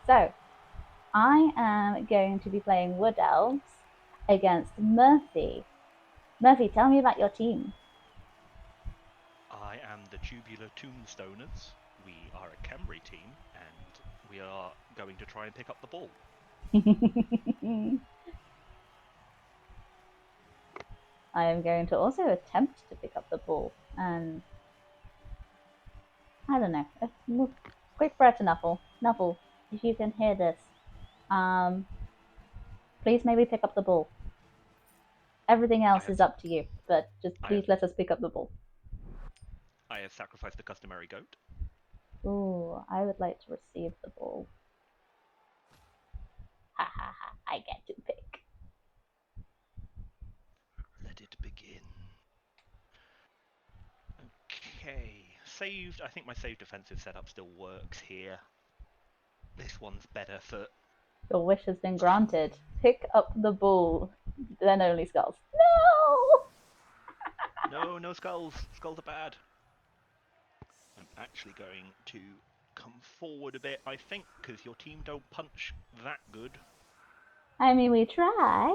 So, I am going to be playing Wood Elves against Murphy. Murphy, tell me about your team. I am the Tubular Tombstoners. We are a khemri team, and we are going to try and pick up the ball. I am going to also attempt to pick up the ball, and I don't know. Quick prayer to Nuffle. Nuffle, if you can hear this, please maybe pick up the ball. Everything else is up to you, but just please let us pick up the ball. I have sacrificed the customary goat. Ooh, I would like to receive the ball. Ha ha ha, I get to pick. Let it begin. Okay, saved. I think my save defensive setup still works here. This one's better for... Your wish has been granted. Pick up the ball. Then only skulls. No! No skulls. Skulls are bad. I'm actually going to come forward a bit, I think, because your team don't punch that good. I mean, we try.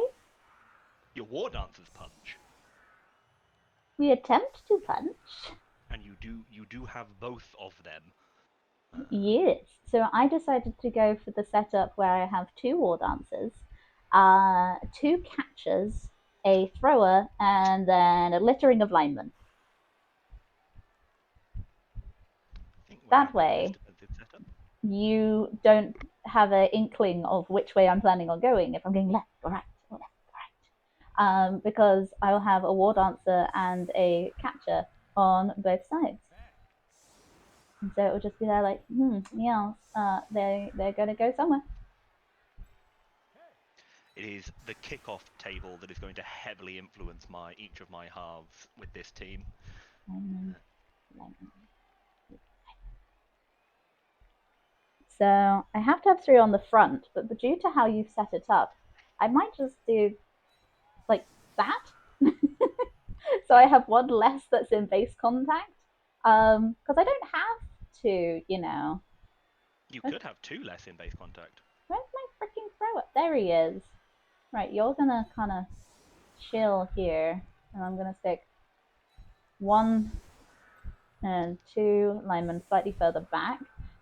Your war dancers punch. We attempt to punch. And you do have both of them. Yes. So I decided to go for the setup where I have 2 war dancers, 2 catchers, a thrower, and then a littering of linemen. That way, you don't have an inkling of which way I'm planning on going, if I'm going left or right or left or right. Because I'll have a war dancer and a catcher on both sides. And so it will just be there like, yeah, they're going to go somewhere. It is the kickoff table that is going to heavily influence each of my halves with this team. So I have to have 3 on the front, but due to how you've set it up, I might just do like that. So I have 1 less that's in base contact. Because I don't have to, you know. You could have 2 less in base contact. Where's my freaking thrower? There he is. Right, you're gonna kind of chill here, and I'm gonna stick 1 and 2 linemen slightly further back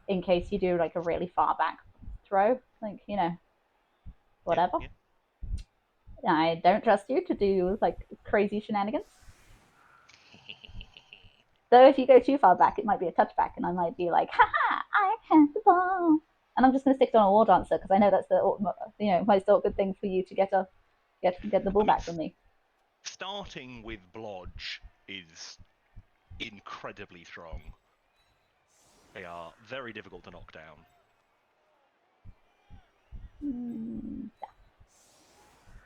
in case you do like a really far back throw, like, you know, whatever. Yeah. I don't trust you to do like crazy shenanigans. Though if you go too far back, it might be a touchback, and I might be like, haha, I have the ball. And I'm just going to stick on a war dancer because I know that's the most awkward thing for you to get the ball back from me. Starting with Blodge is incredibly strong. They are very difficult to knock down.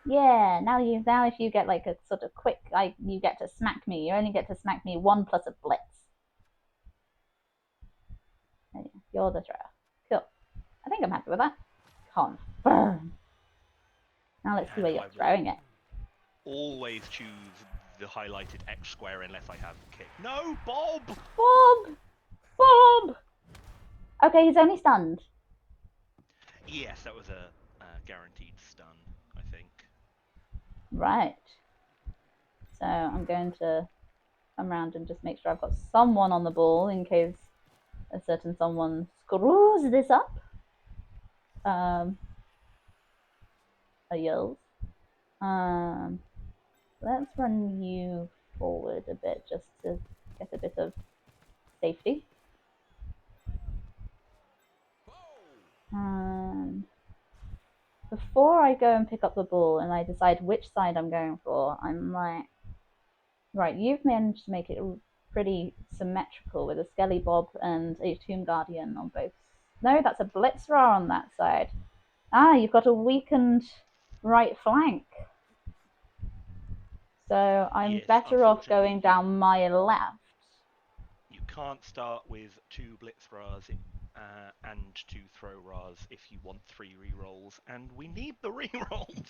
Yeah, now if you get like a sort of quick, like you get to smack me. You only get to smack me 1 plus a blitz. You're the thrower. Cool. I think I'm happy with that. Confirm. Now let's see where you're throwing it. Always choose the highlighted X square unless I have kick. No, Bob! Bob! Okay, he's only stunned. Yes, that was a guaranteed stun, I think. Right. So I'm going to come around and just make sure I've got someone on the ball in case a certain someone screws this up. A yells. Let's run you forward a bit just to get a bit of safety. Before I go and pick up the ball and I decide which side I'm going for, I'm like, right, you've managed to make it pretty symmetrical with a Skelly Bob and a Tomb Guardian on both. No, that's a Blitzerer on that side. You've got a weakened right flank. So I'm better off going down my left. You can't start with 2 Blitzers and 2 Throw-Ras if you want 3 rerolls, and we need the rerolls!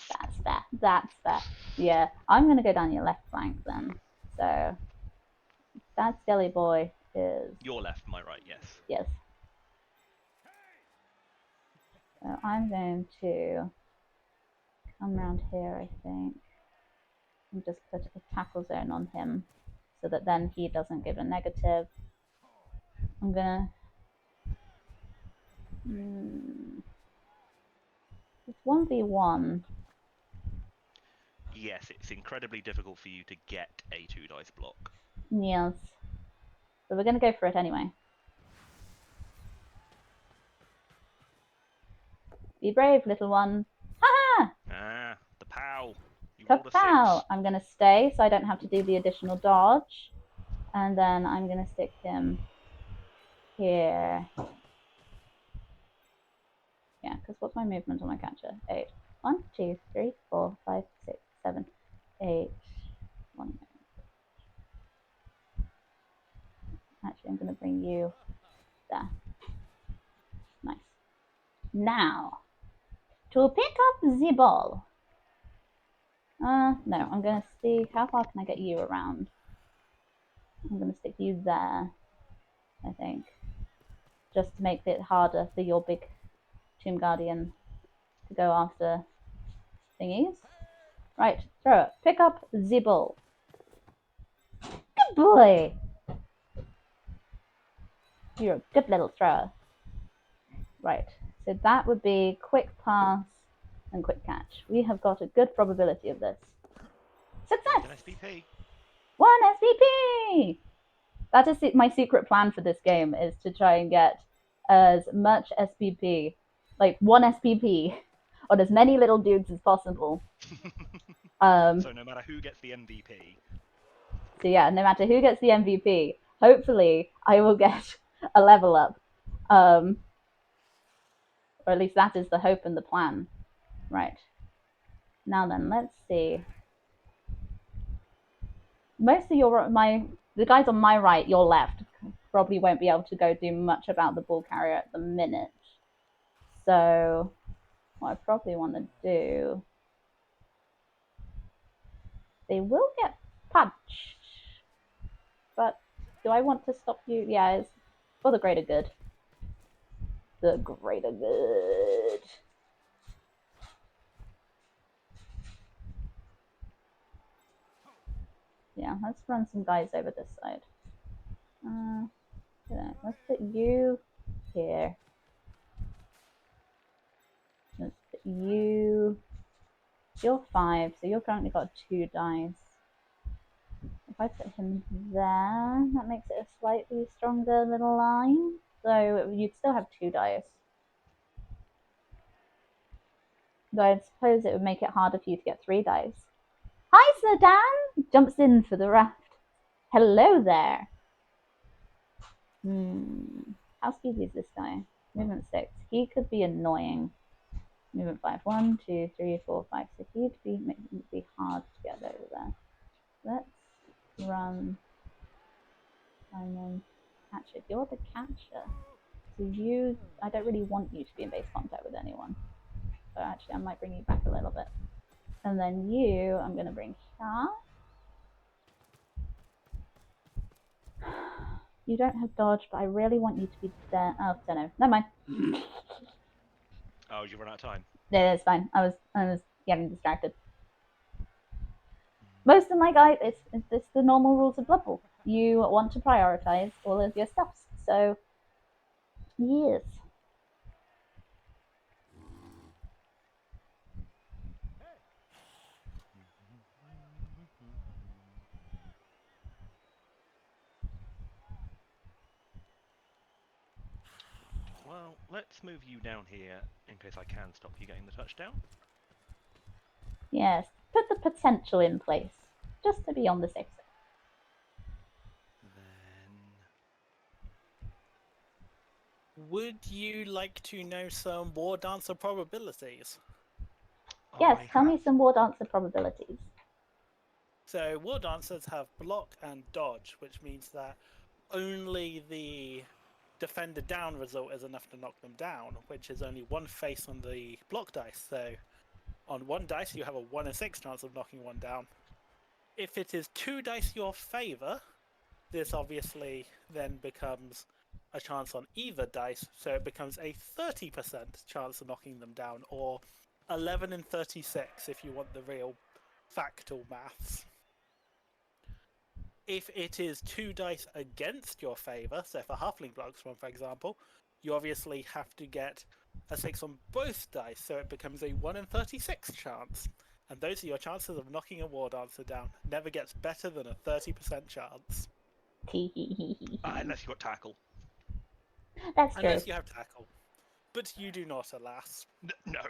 That's fair. Yeah, I'm going to go down your left flank then. So that Skelly Boy is... Your left, my right, yes. Yes. I'm going to come around here, I think, and just put a tackle zone on him so that then he doesn't give a negative. I'm gonna... It's 1v1. Yes, it's incredibly difficult for you to get a 2-dice block. Yes. So we're gonna go for it anyway. Be brave, little one. Ha! Ah, the POW. You rolled a 6. Kapow! I'm gonna stay so I don't have to do the additional dodge. And then I'm gonna stick him here. Yeah, because what's my movement on my catcher? 8. 1, 2, 3, 4, 5, 6, 7, 8. 1. Actually, I'm going to bring you there. Nice. Now, to pick up the ball. No, I'm going to see how far can I get you around. I'm going to stick you there, I think. Just to make it harder for your big Tomb Guardian to go after thingies. Right, throw it. Pick up the ball. Good boy! You're a good little thrower. Right, so that would be quick pass and quick catch. We have got a good probability of this. Success! An SPP. 1 SPP! That is my secret plan for this game, is to try and get as much SPP, like 1 SPP, on as many little dudes as possible. So no matter who gets the MVP. So yeah, no matter who gets the MVP, hopefully I will get a level up. Or at least that is the hope and the plan. Right. Now then, let's see. Most of the guys on my right, your left, probably won't be able to go do much about the ball carrier at the minute. So what I probably want to do, they will get punched, but do I want to stop you? Yeah, it's for the greater good. The greater good. Yeah, let's run some guys over this side. Let's put you here. Let's put you... You're 5, so you've currently got 2 dice. If I put him there, that makes it a slightly stronger little line. So you'd still have 2 dice. Though I suppose it would make it harder for you to get 3 dice. Hi, Sir Dan! Jumps in for the raft. Hello there. How speedy is this guy? Movement 6. He could be annoying. Movement 5. 1, 2, 3, 4, 5, 6. He'd be hard to get over there. Let's run Simon. Catcher. You're the catcher. So I don't really want you to be in base contact with anyone. So actually I might bring you back a little bit. And then you, I'm going to bring here. You don't have dodge, but I really want you to be there. Oh, don't know. Never mind. Oh, you run out of time. Yeah, it's fine. I was getting distracted. Most of my guys, it's the normal rules of Blood Bowl. You want to prioritize all of your stuffs. So, yes. Well, let's move you down here in case I can stop you getting the touchdown. Yes. Put the potential in place, just to be on the safe side. Then... Would you like to know some War Dancer probabilities? Yes, tell me some War Dancer probabilities. So War Dancers have block and dodge, which means that only the defender down result is enough to knock them down, which is only 1 face on the block dice. So on 1 dice you have a 1 in 6 chance of knocking one down. If it is 2 dice your favour, this obviously then becomes a chance on either dice, so it becomes a 30% chance of knocking them down, or 11 in 36 if you want the real factual maths. If it is 2 dice against your favour, so for halfling blocks one, for example, you obviously have to get a 6 on both dice, so it becomes a 1 in 36 chance. And those are your chances of knocking a war dancer down. Never gets better than a 30% chance. Unless you got tackle. That's true. Unless you have tackle. But you do not, alas. No.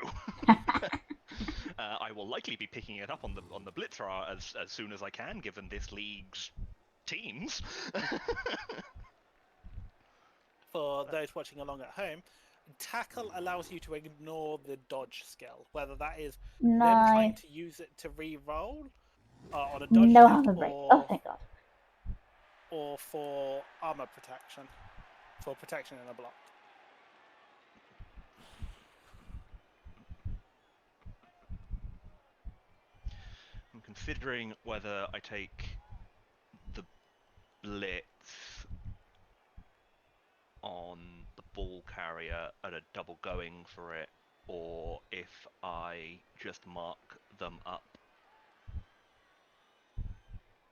I will likely be picking it up on the Blitzer as soon as I can, given this league's teams. For those watching along at home, tackle allows you to ignore the dodge skill, whether that is them trying Nice. to use it to re-roll on a dodge No check, armor break. Oh, thank God. or for armor protection, for protection in a block. I'm considering whether I take the Blitz on the ball carrier at a double going for it, or if I just mark them up.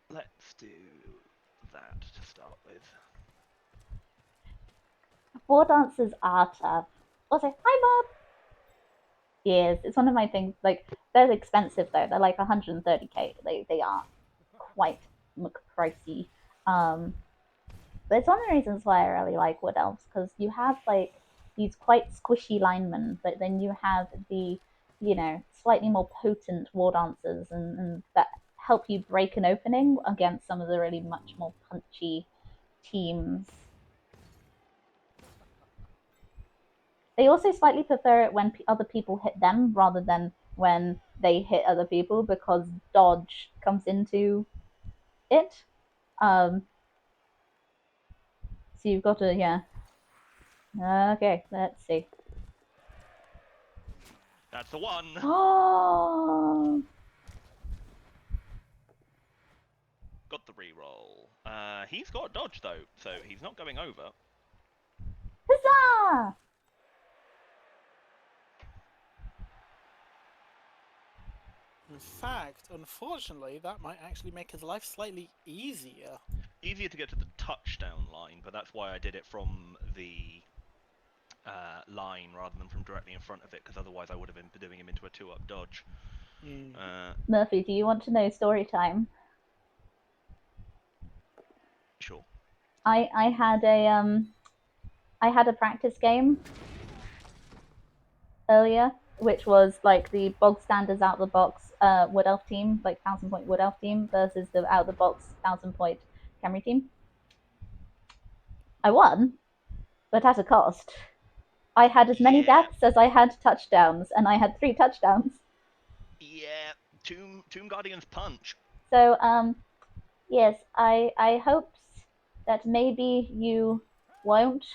Let's do that to start with. War dancers are tough. Also, hi Bob! Yes, it's one of my things. Like, they're expensive though. They're like 130k. They are quite pricey. But it's one of the reasons why I really like Wood Elves, because you have like these quite squishy linemen, but then you have the, slightly more potent war dancers, and that help you break an opening against some of the really much more punchy teams. They also slightly prefer it when other people hit them rather than when they hit other people, because dodge comes into it. So you've got to, yeah. Okay, let's see. That's the one! Oh! Got the reroll. He's got dodge though, so he's not going over. Huzzah! In fact, unfortunately, that might actually make his life slightly easier. Easier to get to the touchdown line, but that's why I did it from the line rather than from directly in front of it, because otherwise I would have been doing him into a 2-up dodge. Murphy, do you want to know story time? Sure. I had a practice game earlier, which was like the bog standards out the box Wood Elf team, like 1,000-point Wood Elf team, versus the out the box 1,000-point khemri team. I won, but at a cost. I had as many deaths as I had touchdowns, and I had 3 touchdowns. Yeah, Tomb Guardian's punch. So, yes, I hope that maybe you won't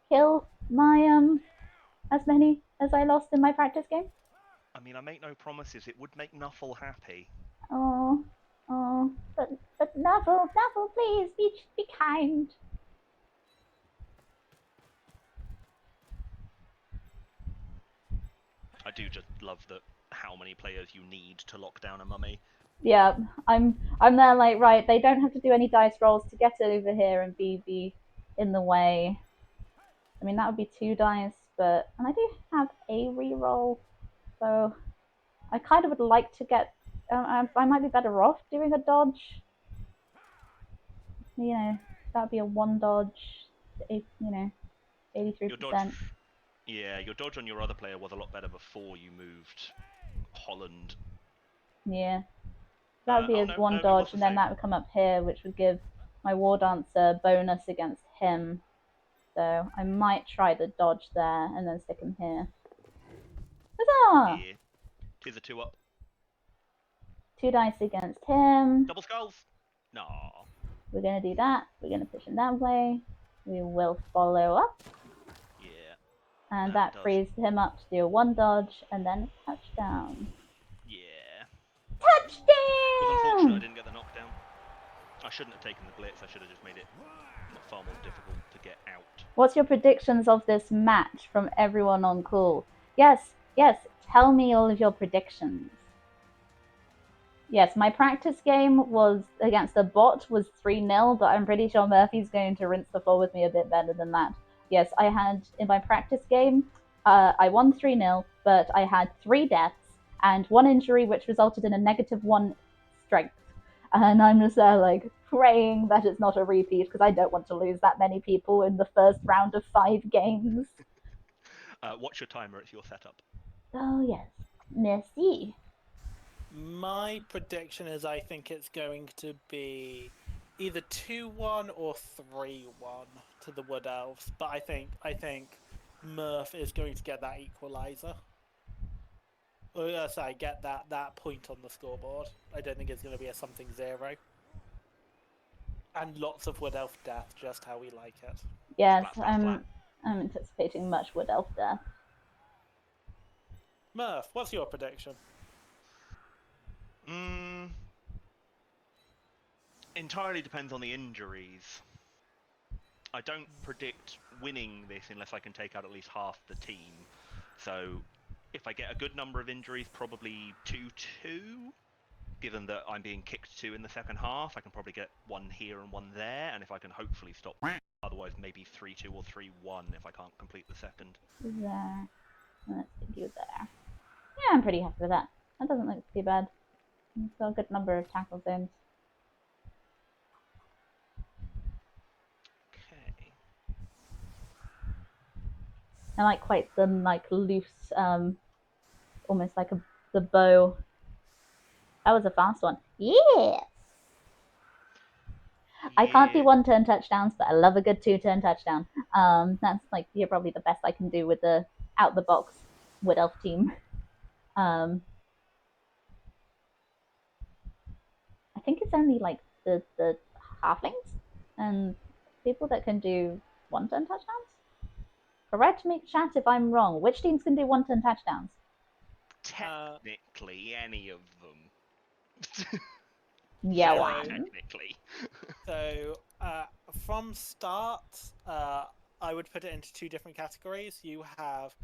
kill my as many as I lost in my practice game. I mean, I make no promises. It would make Nuffle happy. Oh, but Nuffle, please be kind. I do just love that how many players you need to lock down a mummy. Yeah, I'm there like, right, they don't have to do any dice rolls to get over here and be in the way. I mean, that would be 2 dice, and I do have a reroll, so I kind of would like to get. I might be better off doing a dodge. That would be a 1 dodge. 83%. Your dodge on your other player was a lot better before you moved Holland. Yeah. That would be his 1 dodge, and then that would come up here, which would give my war dancer bonus against him. So I might try the dodge there and then stick him here. Huzzah! Yeah. 'Tis a 2-up. 2 dice against him. Double skulls? No. We're going to do that. We're going to push him that way. We will follow up. Yeah. And that frees him up to do a 1 dodge and then a touchdown. Yeah. Touchdown! It was unfortunate I didn't get the knockdown. I shouldn't have taken the blitz. I should have just made it far more difficult to get out. What's your predictions of this match from everyone on call? Yes, tell me all of your predictions. Yes, my practice game was against a bot was 3-0, but I'm pretty sure Murphy's going to rinse the floor with me a bit better than that. Yes, I had in my practice game, I won 3-0, but I had 3 deaths and 1 injury, which resulted in a -1 strength. And I'm just there like praying that it's not a repeat because I don't want to lose that many people in the first round of 5 games. Watch your timer, it's your setup. Oh yes, merci. My prediction is I think it's going to be either 2-1 or 3-1 to the Wood Elves, but I think Murf is going to get that equalizer. Or sorry, get that point on the scoreboard. I don't think it's going to be a something 0. And lots of Wood Elf death, just how we like it. Yes, Flat. I'm anticipating much Wood Elf death. Murf, what's your prediction? Entirely depends on the injuries. I don't predict winning this unless I can take out at least half the team. So if I get a good number of injuries, probably 2-2. Given that I'm being kicked 2 in the second half, I can probably get 1 here and 1 there. And if I can hopefully stop, otherwise maybe 3-2 or 3-1 if I can't complete the second. There. Let's do there. Yeah, I'm pretty happy with that. That doesn't look too bad. Still a good number of tackle zones. Okay. I like quite the loose, almost like the bow. That was a fast one. Yeah. I can't do 1-turn touchdowns, but I love a good 2-turn touchdown. That's you're probably the best I can do with the out the box Wood Elf team. I think it's only the halflings and people that can do 1-turn touchdowns. Correct me, chat, if I'm wrong. Which teams can do 1-turn touchdowns? Technically, any of them. Yeah, Very technically. So, from start, I would put it into 2 different categories. You have,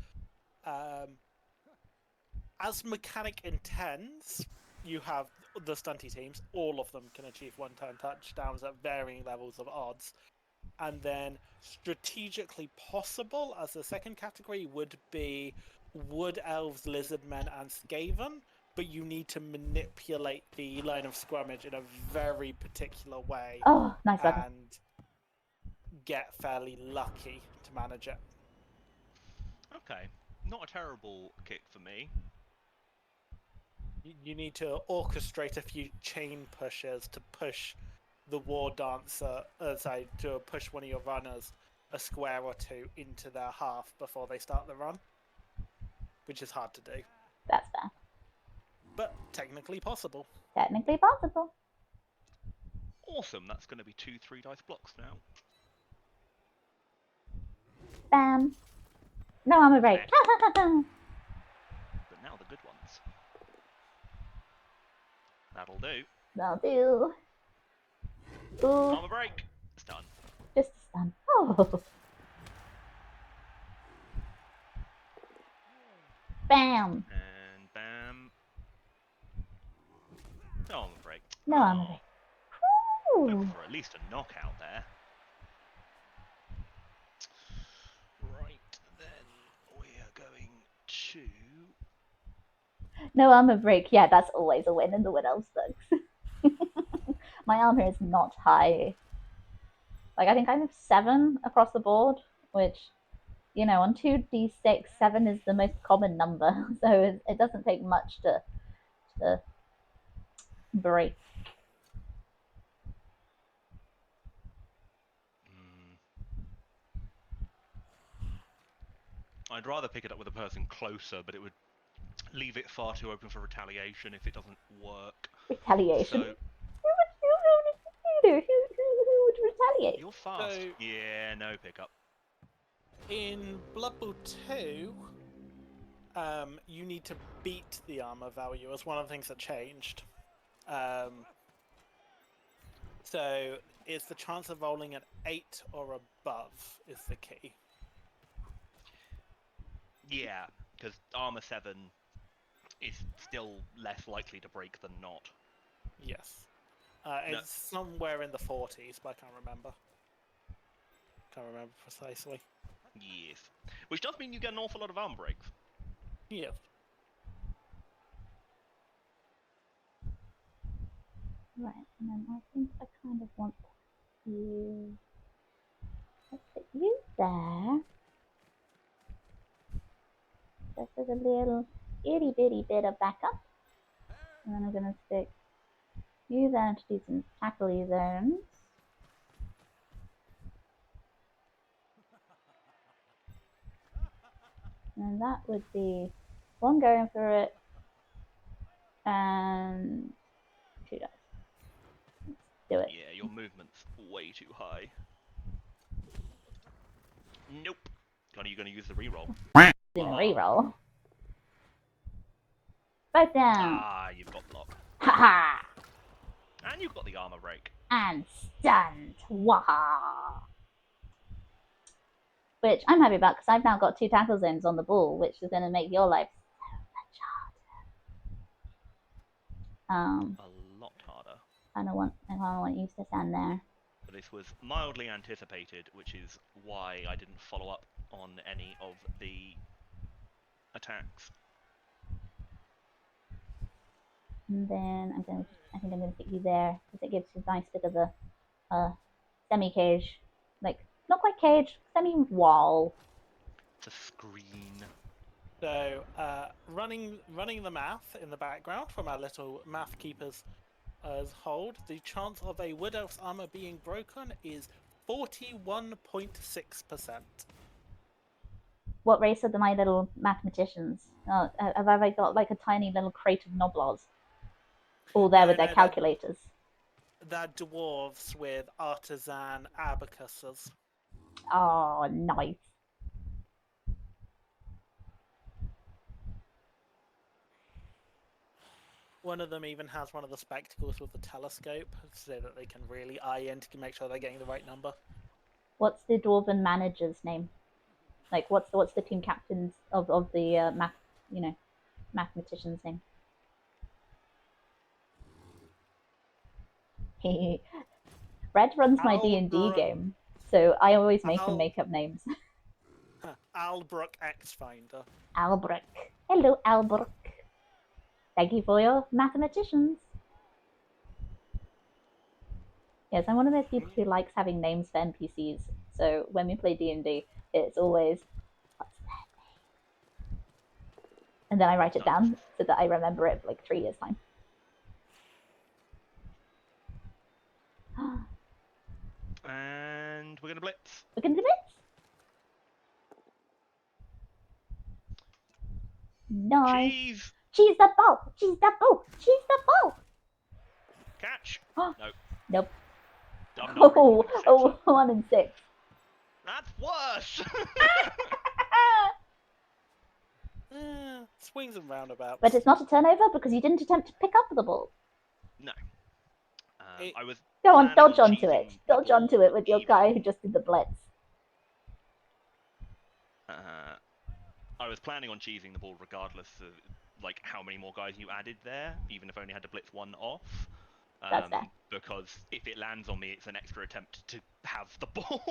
as mechanic intends, you have the stunty teams. All of them can achieve 1-turn touchdowns at varying levels of odds. And then strategically possible, as the second category, would be Wood Elves, Lizardmen, and Skaven. But you need to manipulate the line of scrummage in a very particular way. Oh, nice weapon. And get fairly lucky to manage it. Okay, not a terrible kick for me. You need to orchestrate a few chain pushes to push the War Dancer, to push one of your runners a square or 2 into their half before they start the run, which is hard to do. That's fair. But technically possible. Technically possible. Awesome, that's going to be 2 3-dice blocks now. Bam. No armor break. But now the good ones. That'll do. That'll do. Ooh. Armor break. It's done. Just a stun. Oh. Bam. And bam. No armor break. No armor break. Looking for at least a knockout there. Right, then we are going to... No armor break. Yeah, that's always a win in the Wood Elves books. My armor is not high. I think I have 7 across the board, which, on 2d6, 7 is the most common number, so it doesn't take much to break. I'd rather pick it up with a person closer, but it would leave it far too open for retaliation if it doesn't work. Retaliation? So... Who would retaliate? You're fast. So, yeah, no pickup. In Blood Bowl 2, you need to beat the armor value as one of the things that changed. So it's the chance of rolling an 8 or above is the key. Yeah, because armor 7 is still less likely to break than not. Yes. No. It's somewhere in the 40s, but I can't remember. Can't remember precisely. Yes. Which does mean you get an awful lot of armor breaks. Yes. Right, and then I think I kind of want you. Let's put you there. Just as a little itty bitty bit of backup. And then I'm going to stick you there to do some tackly zones. And that would be one going for it and 2 dice. Let's do it. Yeah, your movement's way too high. Nope. God, are you going to use the reroll? Doing a reroll. Both down. Ah, you've got block. Haha. And you've got the armor break. And stunned. Waha. Which I'm happy about because I've now got 2 tackle zones on the ball, which is going to make your life so much harder. A lot harder. I don't want you to stand there. But this was mildly anticipated, which is why I didn't follow up on any of the attacks. And then I think I'm gonna stick you there because it gives you a nice bit of a semi-cage, like not quite cage, semi-wall. It's a screen. So, running the math in the background from our little math keepers as hold, the chance of a Wood Elf's armor being broken is 41.6%. What race are my little mathematicians? Oh, have I got like a tiny little crate of Noblos? All there with their calculators. They're dwarves with artisan abacuses. Oh, nice. One of them even has one of the spectacles with the telescope so that they can really eye in to make sure they're getting the right number. What's the dwarven manager's name? Like, what's the team captain's of the mathematician's name? Red runs my D&D game, so I always make him make up names. Albrook X-Finder. Albrook. Hello, Albrook. Thank you for your mathematicians. Yes, I'm one of those people who likes having names for NPCs. So when we play D&D, it's always, what's their name? And then I write it down so that I remember it for like 3 years' time. And we're going to blitz. We're going to blitz. Nice. Cheese! Cheese that ball! Cheese that ball! Cheese that ball! Catch! No. Nope. Oh, 1 and 6. That's worse! Swings and roundabouts. But it's not a turnover because you didn't attempt to pick up the ball. No. I was Go on, dodge on onto it. cheesing the Dodge onto it with your even. guy who just did the blitz. I was planning on cheesing the ball regardless of like how many more guys you added there, even if I only had to blitz 1 off. That's fair. Because if it lands on me, it's an extra attempt to have the ball.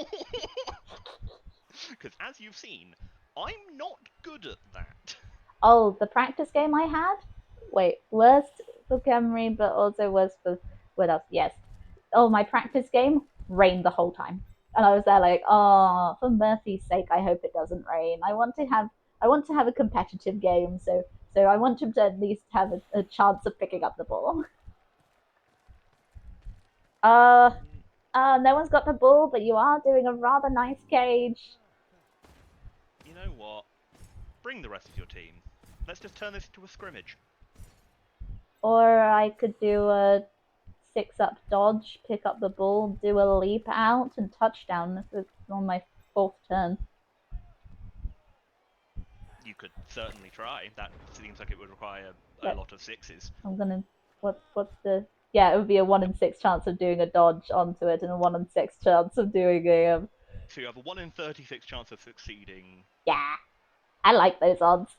Because as you've seen, I'm not good at that. Oh, the practice game I had? Wait, worst for khemri, but also worst for what else? Yes. Oh, my practice game rained the whole time. And I was there like, oh, for mercy's sake, I hope it doesn't rain. I want to have a competitive game, so I want him to at least have a chance of picking up the ball. No one's got the ball, but you are doing a rather nice cage. You know what? Bring the rest of your team. Let's just turn this into a scrimmage. Or I could do a 6-up dodge, pick up the ball, do a leap out, and touchdown. This is on my 4th turn. You could certainly try. That seems like it would require a lot of 6s. I'm gonna. What's the Yeah, it would be a 1 in 6 chance of doing a dodge onto it, and a 1 in 6 chance of doing a. So you have a 1 in 36 chance of succeeding. Yeah, I like those odds.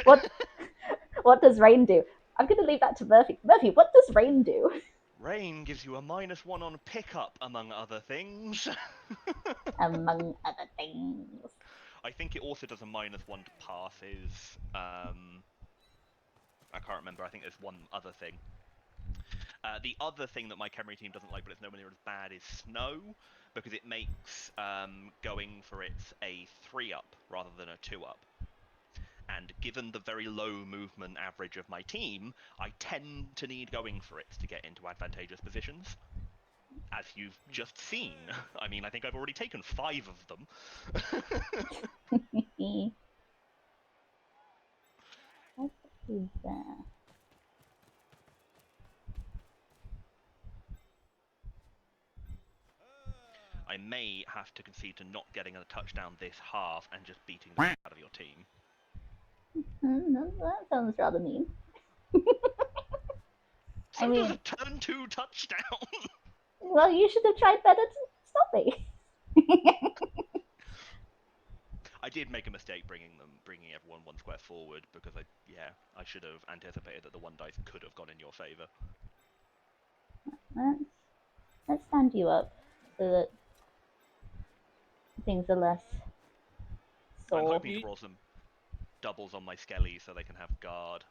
What what does rain do? I'm gonna leave that to Murphy. Murphy, what does rain do? Rain gives you a -1 on pickup, among other things. Among other things. I think it also does a -1 to passes. I can't remember. I think there's one other thing. The other thing that my khemri team doesn't like, but it's nowhere near as bad, is snow, because it makes going for it a 3-up rather than a 2-up. And given the very low movement average of my team, I tend to need going for it to get into advantageous positions. As you've just seen. I mean, I think I've already taken 5 of them. Let's do that. I may have to concede to not getting a touchdown this half and just beating the out of your team. That sounds rather mean. So does a turn 2 touchdown. Well, you should have tried better to stop me. I did make a mistake bringing everyone 1 square forward, because I should have anticipated that the 1 dice could have gone in your favour. Let's stand you up so that things are less sore. I'm hoping to roll some doubles on my skellies so they can have guard.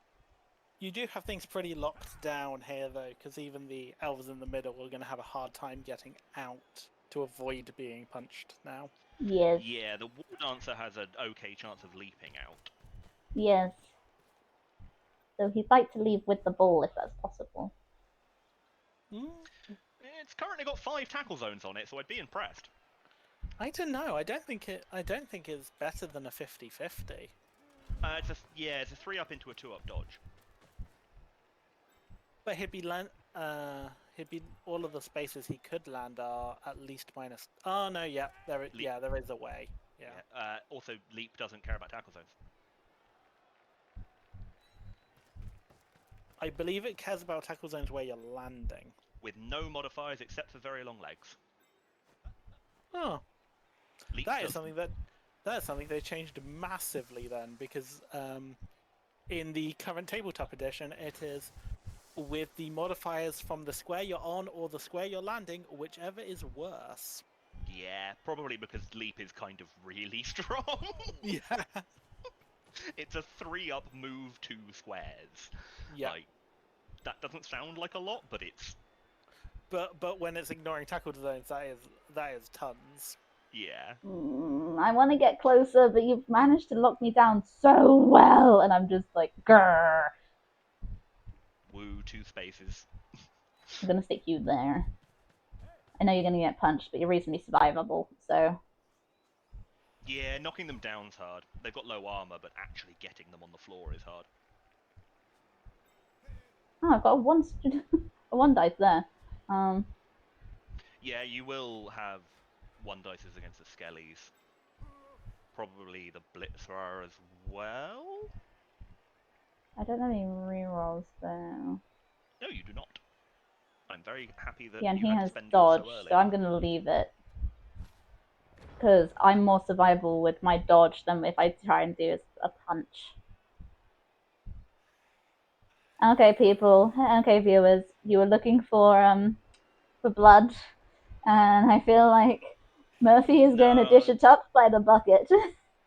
You do have things pretty locked down here, though, because even the elves in the middle are going to have a hard time getting out to avoid being punched now. Yes. Yeah, the war dancer has an okay chance of leaping out. Yes. So he'd like to leave with the ball if that's possible. It's currently got 5 tackle zones on it, so I'd be impressed. I don't know. I don't think it's better than a 50-50. It's a 3-up into a 2-up dodge. But he'd be all of the spaces he could land are at least minus. Oh no, yeah, there is a way. Yeah. Also, leap doesn't care about tackle zones. I believe it cares about tackle zones where you're landing. With no modifiers except for very long legs. Oh, Leap that is doesn't. something they changed massively then, because in the current tabletop edition, it is with the modifiers from the square you're on or the square you're landing, whichever is worse. Yeah, probably because leap is kind of really strong. Yeah. It's a 3-up move 2 squares. Yeah. Like, that doesn't sound like a lot, but it's. But when it's ignoring tackle zones, that is tons. Yeah. I want to get closer, but you've managed to lock me down so well, and I'm just like, grrr. Woo, 2 spaces. I'm gonna stick you there. I know you're gonna get punched, but you're reasonably survivable, so. Yeah, knocking them down's hard. They've got low armor, but actually getting them on the floor is hard. Oh, I've got a 1 dice there. Yeah, you will have 1 dices against the skellies. Probably the blitzer as well? I don't have any rerolls though. No, you do not. I'm very happy that Yeah, and you he had has to spend dodge, yours so early. so I'm gonna leave it. Because I'm more survivable with my dodge than if I try and do a punch. Okay, people. Okay, viewers. You were looking for blood, and I feel like Murphy is going to dish it up by the bucket.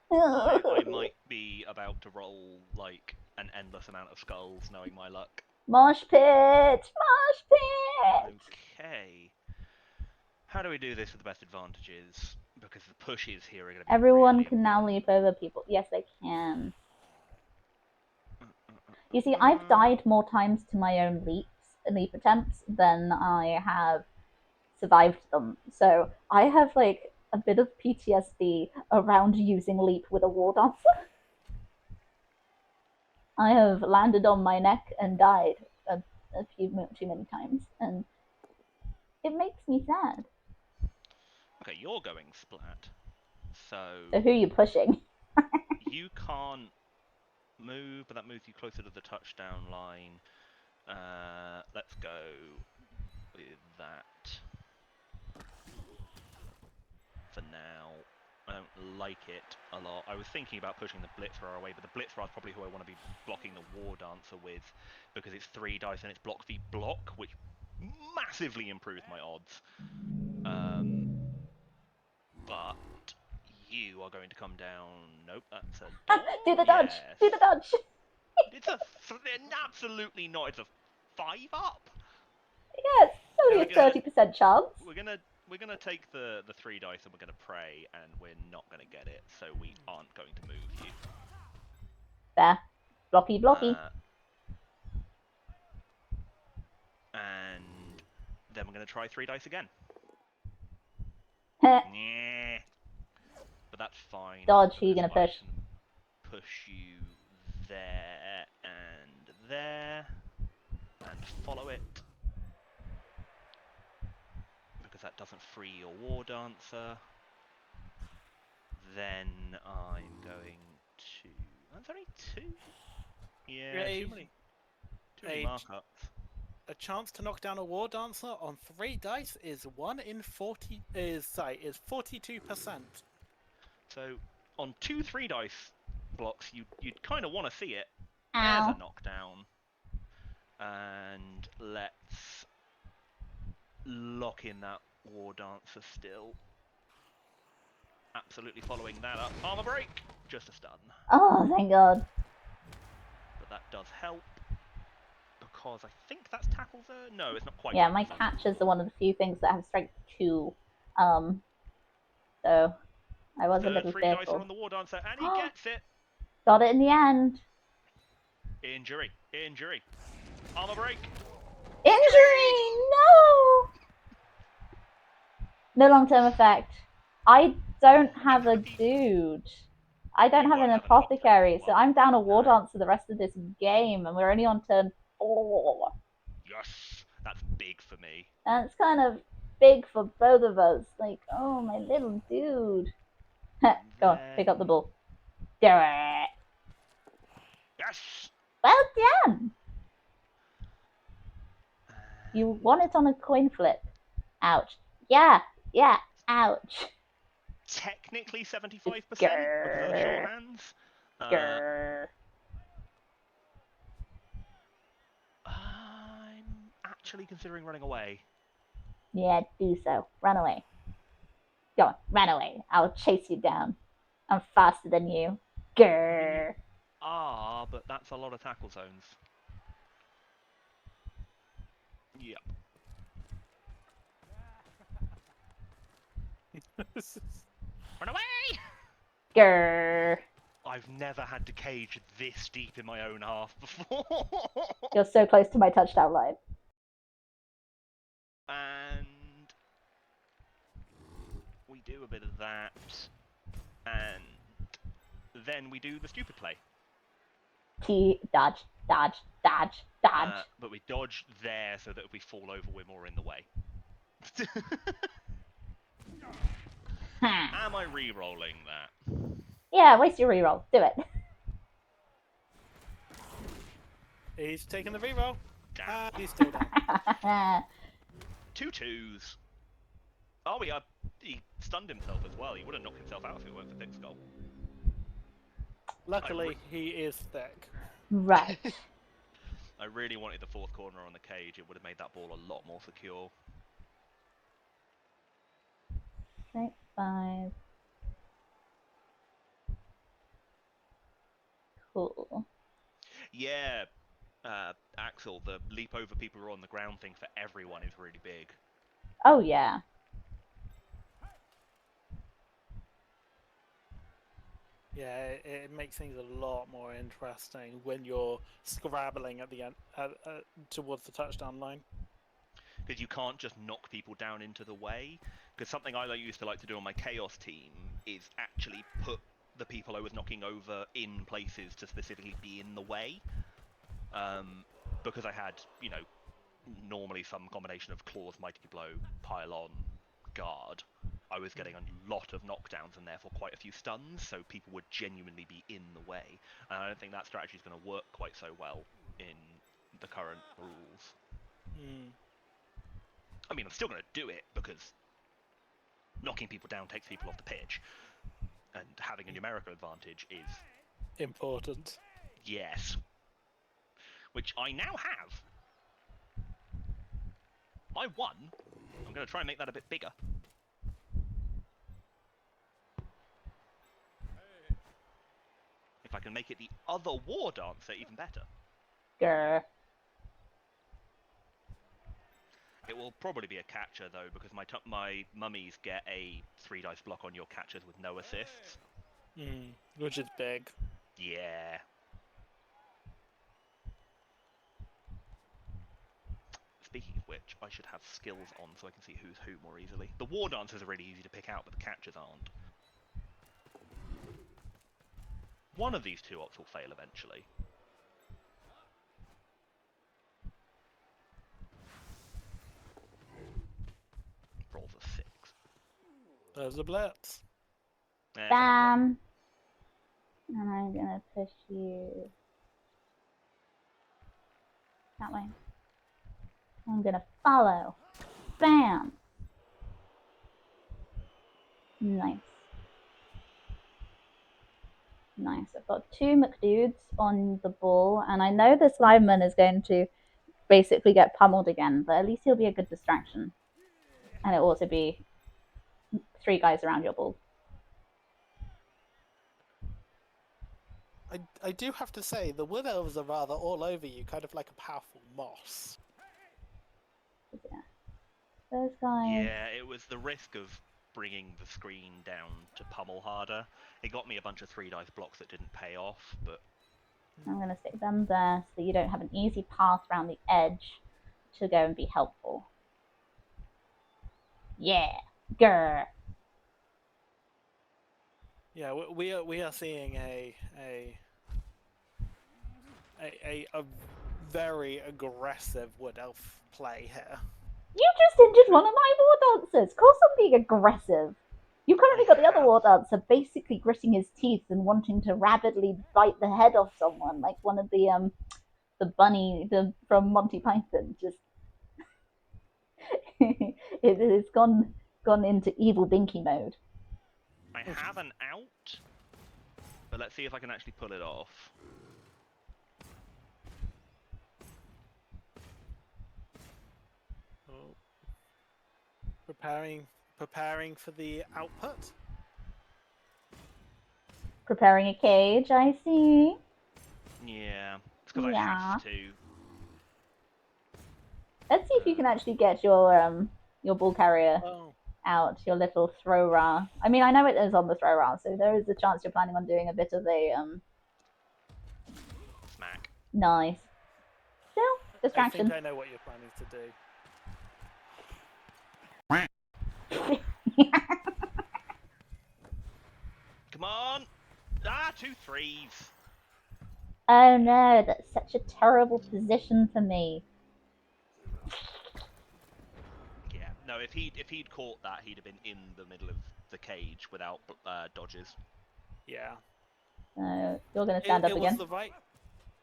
I might be about to roll, like, an endless amount of skulls, knowing my luck. Mosh pit! Mosh pit! Okay. How do we do this with the best advantages? Because the pushes here are going to be Everyone really can now leap over people. Yes, they can. You see, I've died more times to my own leap attempts than I have survived them. So I have like a bit of PTSD around using leap with a war dancer. I have landed on my neck and died a few too many times, and it makes me sad. Okay, you're going splat. So who are you pushing? You can't move, but that moves you closer to the touchdown line. Let's go with that for now. I don't like it a lot. I was thinking about pushing the Blitzer away, but the Blitzer is probably who I want to be blocking the War Dancer with, because it's 3 dice and it's block v block, which massively improves my odds. But you are going to come down. Nope, that's a dodge. Do the dodge! Yes. Do the dodge! It's absolutely not. It's a 5 up. Yeah, it's only a 30% chance. We're gonna take the 3 dice and we're gonna pray, and we're not gonna get it, so we aren't going to move you. There. Blocky, blocky. And then we're gonna try 3 dice again. Heh. Yeah. But that's fine. Dodge, who are you gonna push? Push you there and there. And follow it. Because that doesn't free your War Dancer. Then I'm going to... That's only 2? Yeah, too many markups. A chance to knock down a War Dancer on 3 dice is 1 in 40... is 42%. So, on 2 3 dice blocks, you'd kind of want to see it. Ow. There's a knockdown. And let's lock in that War Dancer still. Absolutely following that up. Armor break! Just a stun. Oh, thank God. But that does help. Because I think that's tackle there? No, it's not quite. Yeah, my catchers are one of the few things that have strength 2. So I was a little 3 dice are fearful. on the War Dancer, and he gets it! Got it in the end. Injury. Armor break! Injury! No! No long-term effect. I don't have a dude. I don't have an apothecary, so I'm down a War Dancer the rest of this game, and we're only on turn 4. Yes! That's big for me. And it's kind of big for both of us. Like, oh, my little dude. Go on, pick up the ball. Do it! Yes! Well done! You want it on a coin flip. Ouch. Yeah, ouch. Technically 75% because of the short hands. I'm actually considering running away. Yeah, do so. Run away. Go on, run away. I'll chase you down. I'm faster than you. Grrr. But that's a lot of tackle zones. Yep. Run away! Grrr. I've never had to cage this deep in my own half before. You're so close to my touchdown line. And we do a bit of that. And then we do the stupid play. Dodge. But we dodge there so that if we fall over, we're more in the way. Am I re-rolling that? Yeah, waste your reroll. Do it. He's taking the reroll. Damn. He's still down. 2 2s. Oh, he stunned himself as well. He would have knocked himself out if it weren't for thick skull. Luckily, he is thick. Right. I really wanted the 4th corner on the cage. It would have made that ball a lot more secure. 6, 5. Cool. Yeah, Axel, the leap over people who are on the ground thing for everyone is really big. Oh, yeah. Yeah, it makes things a lot more interesting when you're scrabbling at the end, towards the touchdown line. Because you can't just knock people down into the way. Because something I used to like to do on my Chaos team is actually put the people I was knocking over in places to specifically be in the way. Because I had, normally some combination of Claws, Mighty Blow, Pile-On, Guard. I was getting a lot of knockdowns and therefore quite a few stuns, so people would genuinely be in the way. And I don't think that strategy is going to work quite so well in the current rules. Hmm. I mean, I'm still going to do it because knocking people down takes people off the pitch, and having a numerical advantage is Important. yes, which I now have. I won. I'm going to try and make that a bit bigger. If I can make it the other war dancer, even better. Grr. It will probably be a catcher though, because my mummies get a 3 dice block on your catchers with no assists. Which is big. Yeah. Speaking of which, I should have skills on so I can see who's who more easily. The war dancers are really easy to pick out, but the catchers aren't. One of these two ops will fail eventually. Rolls a 6. There's a blitz. There's Bam! And I'm gonna push you that way. I'm gonna follow. Bam! Nice. Nice. I've got 2 McDudes on the ball, and I know this lineman is going to basically get pummeled again, but at least he'll be a good distraction. And it'll also be 3 guys around your ball. I do have to say, the wood elves are rather all over you, kind of like a powerful moss. Yeah. Those guys. Yeah, it was the risk of bringing the screen down to pummel harder. It got me a bunch of 3 dice blocks that didn't pay off, but I'm going to stick them there so that you don't have an easy path around the edge to go and be helpful. Yeah. Grr. Yeah, we are seeing a very aggressive wood elf play here. You just injured one of my war dancers. Of course I'm being aggressive. You've currently got the other war dancer basically gritting his teeth and wanting to rapidly bite the head off someone, like one of the bunny from Monty Python. Just it's gone into evil Binky mode. I have an out, but let's see if I can actually pull it off. Oh. Preparing for the output. Preparing a cage, I see. Yeah, it's because I Yeah. have to. Let's see if you can actually get your ball carrier Oh. out, your little throw ra. I mean, I know it is on the throw ra, so there is a chance you're planning on doing a bit of a Smack. nice. Still, distraction. I think I know what you're planning to do. Come on! Ah, 2 3s. Oh no, that's such a terrible position for me. Yeah, no, if he'd caught that, he'd have been in the middle of the cage without dodges. Yeah. So you're going to stand up again.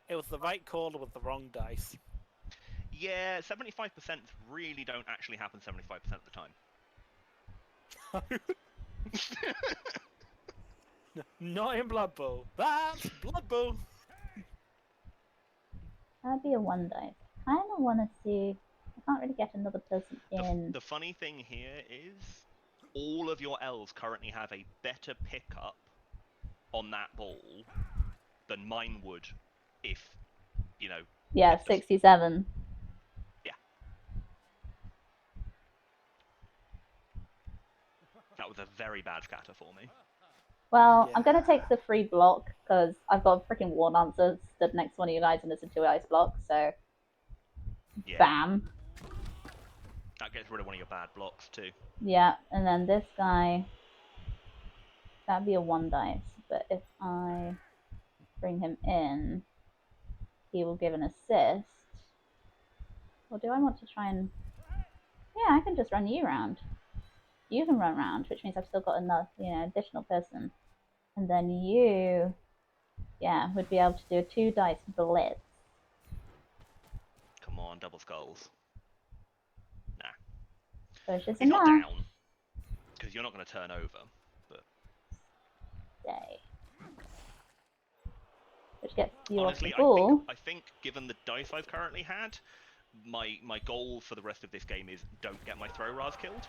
It was the right call with the wrong dice. Yeah, 75% really don't actually happen 75% of the time. Not in Blood Bowl. That's Blood Bowl. That'd be a 1 dice. I kind of want to see. I can't really get another person in. The funny thing here is, all of your elves currently have a better pickup on that ball than mine would if, you know... Yeah, 67. Yeah. That was a very bad scatter for me. Well, Yeah. I'm going to take the free block because I've got a freaking war dancer stood next to one of you guys and it's a 2 ice block, so... Yeah. Bam. That gets rid of one of your bad blocks too. Yeah, and then this guy... That'd be a 1 dice, but if I bring him in, he will give an assist. Or do I want to try and... Yeah, I can just run you around. You can run around, which means I've still got another, additional person. And then you, would be able to do a 2 dice blitz. on, double skulls. Nah. Push is He's not enough. down, because you're not going to turn over. But Yay. Which gets you honestly, off the ball. I think given the dice I've currently had, my goal for the rest of this game is don't get my throw Ras killed.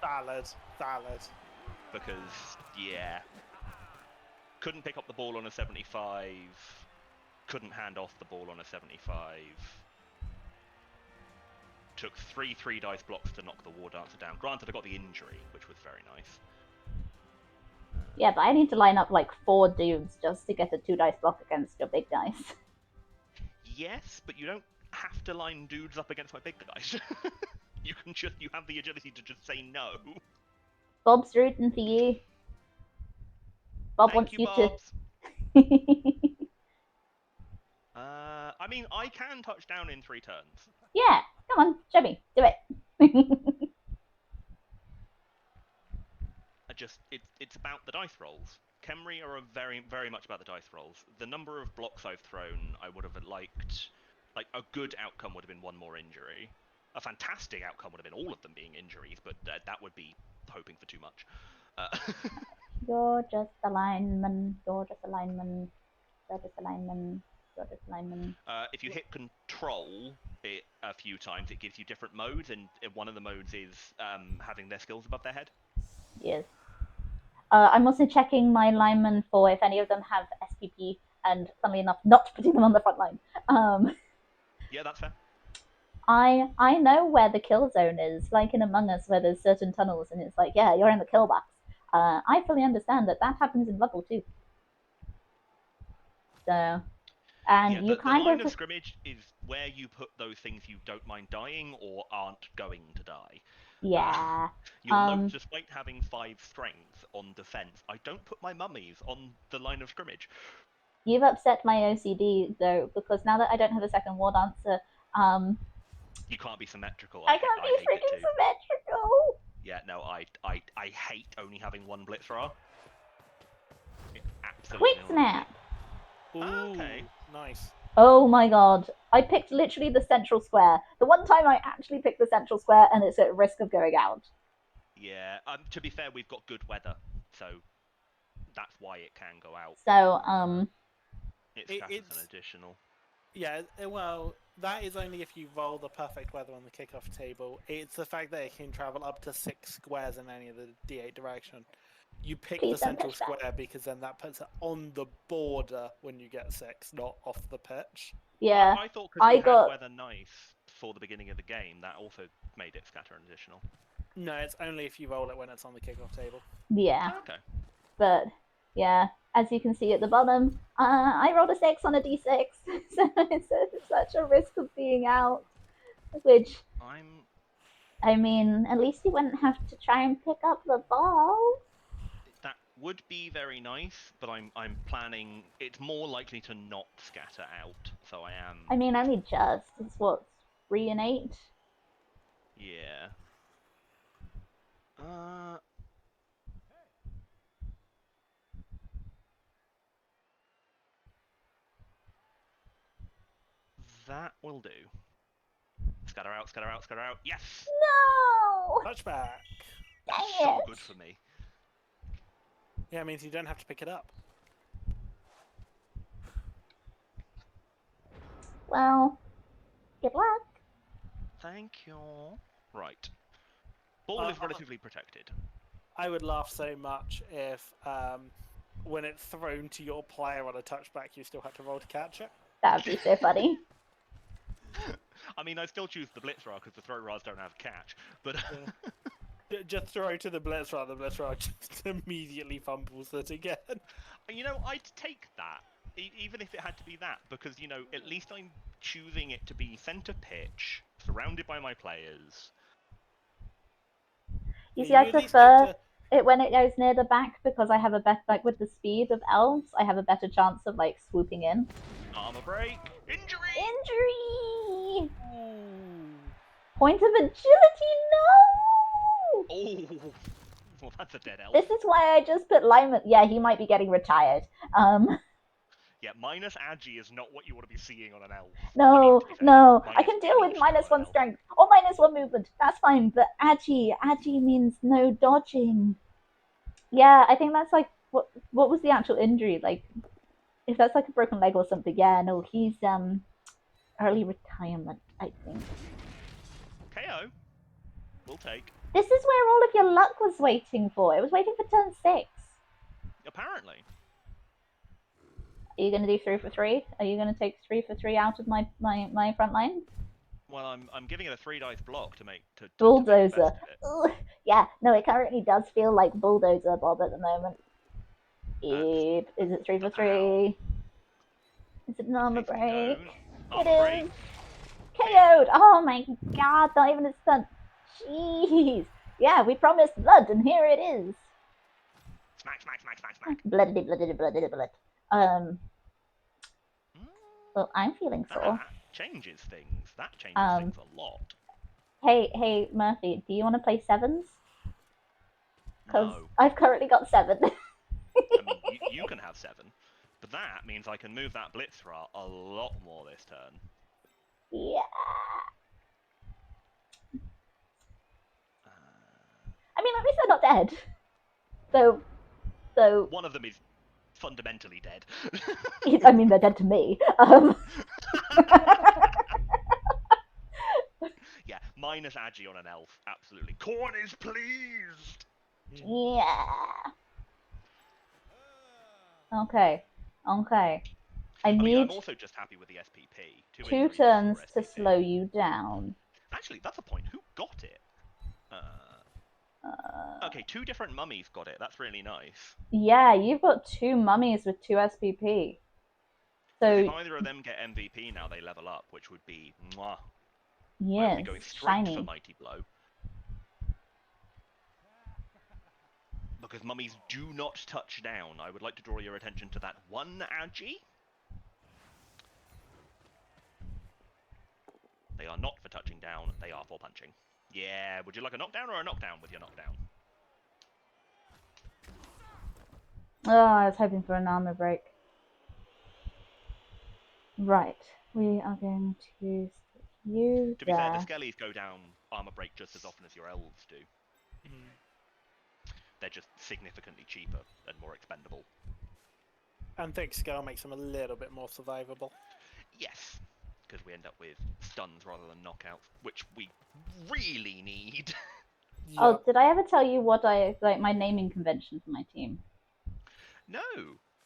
Valid. Because, yeah. Couldn't pick up the ball on a 75. Couldn't hand off the ball on a 75. Took 3 dice blocks to knock the War Dancer down. Granted, I got the injury, which was very nice. Yeah, but I need to line up like 4 dudes just to get a 2 dice block against your big dice. Yes, but you don't have to line dudes up against my big guys. You have the agility to just say no. Bob's rooting for you. Bob wants you Bobs. to. I mean, I can touch down in 3 turns. Yeah, come on, show me. Do it. It's about the dice rolls. Khemri are very, very much about the dice rolls. The number of blocks I've thrown, I would have liked. Like, a good outcome would have been 1 more injury. A fantastic outcome would have been all of them being injuries, but that would be hoping for too much. You're just a lineman. You're just a lineman. You're just a lineman. You're just a lineman. If you hit control it a few times, it gives you different modes, and one of the modes is having their skills above their head. Yes. I'm also checking my linemen for if any of them have SPP, and funnily enough, not putting them on the front line. Yeah, that's fair. I know where the kill zone is, like in Among Us, where there's certain tunnels, and it's like, yeah, you're in the kill box. I fully understand that happens in BloodBowl too. So, and yeah, you the kind line of scrimmage is where you put those things you don't mind dying or aren't going to die. Yeah. You'll note, despite having 5 strength on defense, I don't put my mummies on the line of scrimmage. You've upset my OCD though, because now that I don't have a second War Dancer, you can't be symmetrical. I can't be freaking symmetrical. Yeah, no, I hate only having 1 Blitzra. Quick snap. Ooh, okay. Nice. Oh my god. I picked literally the central square. The one time I actually picked the central square, and it's at risk of going out. Yeah, to be fair, we've got good weather, so that's why it can go out. So, it's an additional. Yeah, well, that is only if you roll the perfect weather on the kickoff table. It's the fact that it can travel up to 6 squares in any of the D8 direction. You pick the central square because then that puts it on the border when you get 6, not off the pitch. Yeah. I thought because we had weather nice for the beginning of the game, that also made it scatter an additional. No, it's only if you roll it when it's on the kickoff table. Yeah. Okay. But, yeah, as you can see at the bottom, I rolled a 6 on a d6, so it's such a risk of being out, which, I mean, at least you wouldn't have to try and pick up the ball. That would be very nice, but I'm planning. It's more likely to not scatter out, so I am. I mean, only just. It's what, 3 and 8. Yeah. That will do. Scatter out, scatter out, scatter out. Yes! No! Touchback. Dang so it. Good for me. Yeah, it means you don't have to pick it up. Well, good luck. Thank you. Right. Ball is relatively protected. I would laugh so much if, when it's thrown to your player on a touchback, you still had to roll to catch it. That would be so funny. I mean, I still choose the Blitzra because the throw Ras don't have catch, but just throw to the Blitzra just immediately fumbles it again. You know, I'd take that, even if it had to be that, because, you know, at least I'm choosing it to be centre pitch, surrounded by my players. You see, I prefer it when it goes near the back because I have a better, like, with the speed of elves, I have a better chance of, like, swooping in. Armor break! Injury! Injury! Ooh. Point of agility, no! Oh, well, that's a dead elf. This is why I just put Lyman. Yeah, he might be getting retired. Yeah, minus agi is not what you want to be seeing on an elf. No, To be fair, no, I minus can deal with any stat on an -1 elf. strength or -1 movement. That's fine. But agi means no dodging. Yeah, I think that's like what was the actual injury? Like, if that's like a broken leg or something, yeah, no, he's early retirement, I think. KO. We'll take. This is where all of your luck was waiting for. It was waiting for turn 6. Apparently. Are you going to do 3 for 3? Are you going to take 3 for 3 out of my front line? Well, I'm giving it a 3 dice block to make to Bulldozer. make the best of it. Yeah, no, it currently does feel like Bulldozer Bob at the moment. Is it 3 for 3? Is it an armor break? Armor break. KO'd! Oh my god, not even a stunt. Jeez. Yeah, we promised blood, and here it is. Smack, smack, smack, smack, smack. Blood. Well, I'm feeling sore. That changes things. That changes things a lot. Hey, Murphy, do you want to play 7s? Because No. I've currently got 7. I mean, you can have 7, but that means I can move that Blitzra a lot more this turn. Yeah. I mean, at least they're not dead. So one of them is fundamentally dead. I mean, they're dead to me. Yeah, minus agi on an elf, absolutely. Corn is pleased. Yeah. Okay. I'm also just happy with the SPP. 2 turns to slow you down. Actually, that's a point. Who got it? Okay, 2 different mummies got it. That's really nice. Yeah, you've got 2 mummies with 2 SPP. So if either of them get MVP now, they level up, which would be mwah. Yeah, be going straight shiny. for Mighty Blow. Because mummies do not touch down. I would like to draw your attention to that 1 agi. They are not for touching down, they are for punching. Yeah, would you like a knockdown or a knockdown with your knockdown? Oh, I was hoping for an armor break. Right, we are going to stick you To be fair, the skellies go down armor break just as often as your elves do. They're just significantly cheaper and more expendable. And thick scale makes them a little bit more survivable. Yes, because we end up with stuns rather than knockouts, which we really need. Yep. Oh, did I ever tell you what my naming convention for my team? No.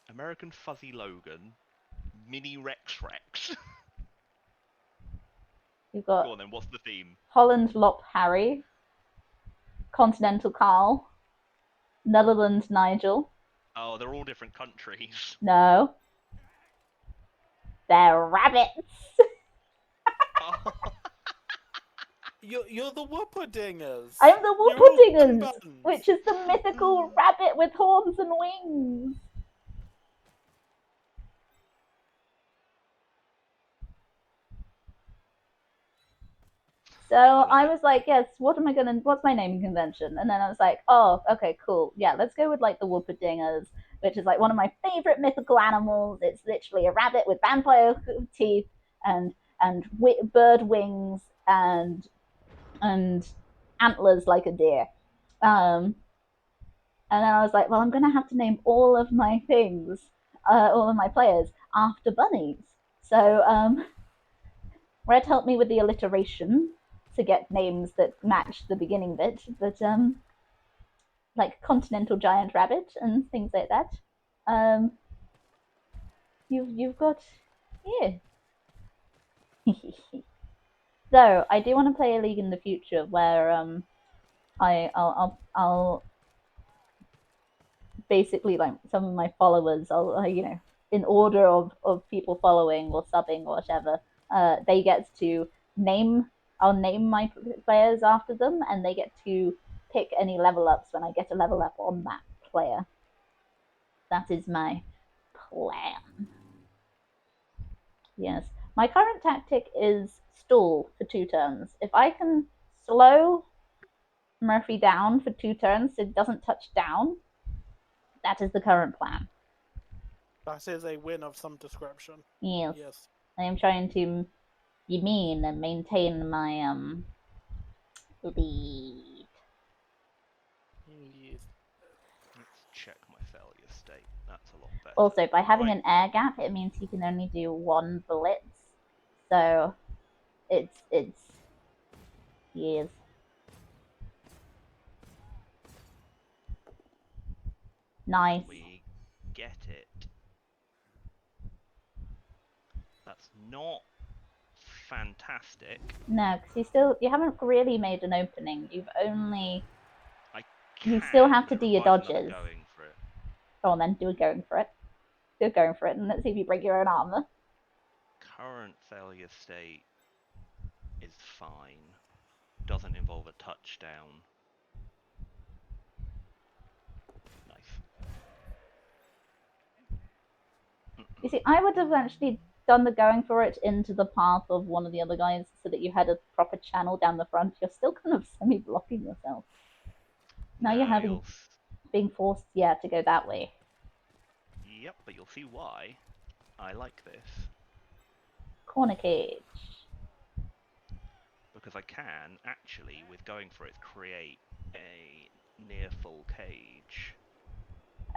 American Fuzzy Logan, Mini Rex Rex. You've got Go on then, what's the theme? Holland Lop Harry, Continental Carl, Netherlands Nigel. Oh, they're all different countries. No. They're rabbits. You're the Whooperdingers. I'm the Whooperdingers, which is the mythical rabbit with horns and wings. So I was like, yes, what's my naming convention? And then I was like, oh, okay, cool. Yeah, let's go with like the Whooperdingers, which is like one of my favorite mythical animals. It's literally a rabbit with vampire teeth and bird wings and antlers like a deer. And then I was like, well, I'm going to have to name all of my things, all of my players after bunnies. So Red helped me with the alliteration to get names that match the beginning bit, but like Continental Giant Rabbit and things like that. You've got here. So I do want to play a league in the future where I'll basically like some of my followers, I'll in order of people following or subbing or whatever, they get to I'll name my players after them, and they get to pick any level ups when I get a level up on that player. That is my plan. Yes. My current tactic is stall for 2 turns. If I can slow Murphy down for 2 turns so it doesn't touch down, that is the current plan. That is a win of some description. Yes. Yes. I am trying to be mean and maintain my lead. Yes. Let's check my failure state. That's a lot better. Also, by having Right. an air gap, it means you can only do one blitz. So it's yes. Nice. We get it. That's not fantastic. No, because you haven't really made an opening. You've only You Can, still have to but do it your requires another dodges. Going for it. Go on then, do a going for it. Do a going for it, and let's see if you break your own armor. Current failure state is fine. Doesn't involve a touchdown. Nice. You see, I would have actually done the going for it into the path of one of the other guys so that you had a proper channel down the front. You're still kind of semi-blocking yourself. Now No, you're being forced, yeah, to go that way. Yep, but you'll see why I like this. Corner cage. Because I can, actually, with going for it, create a near full cage.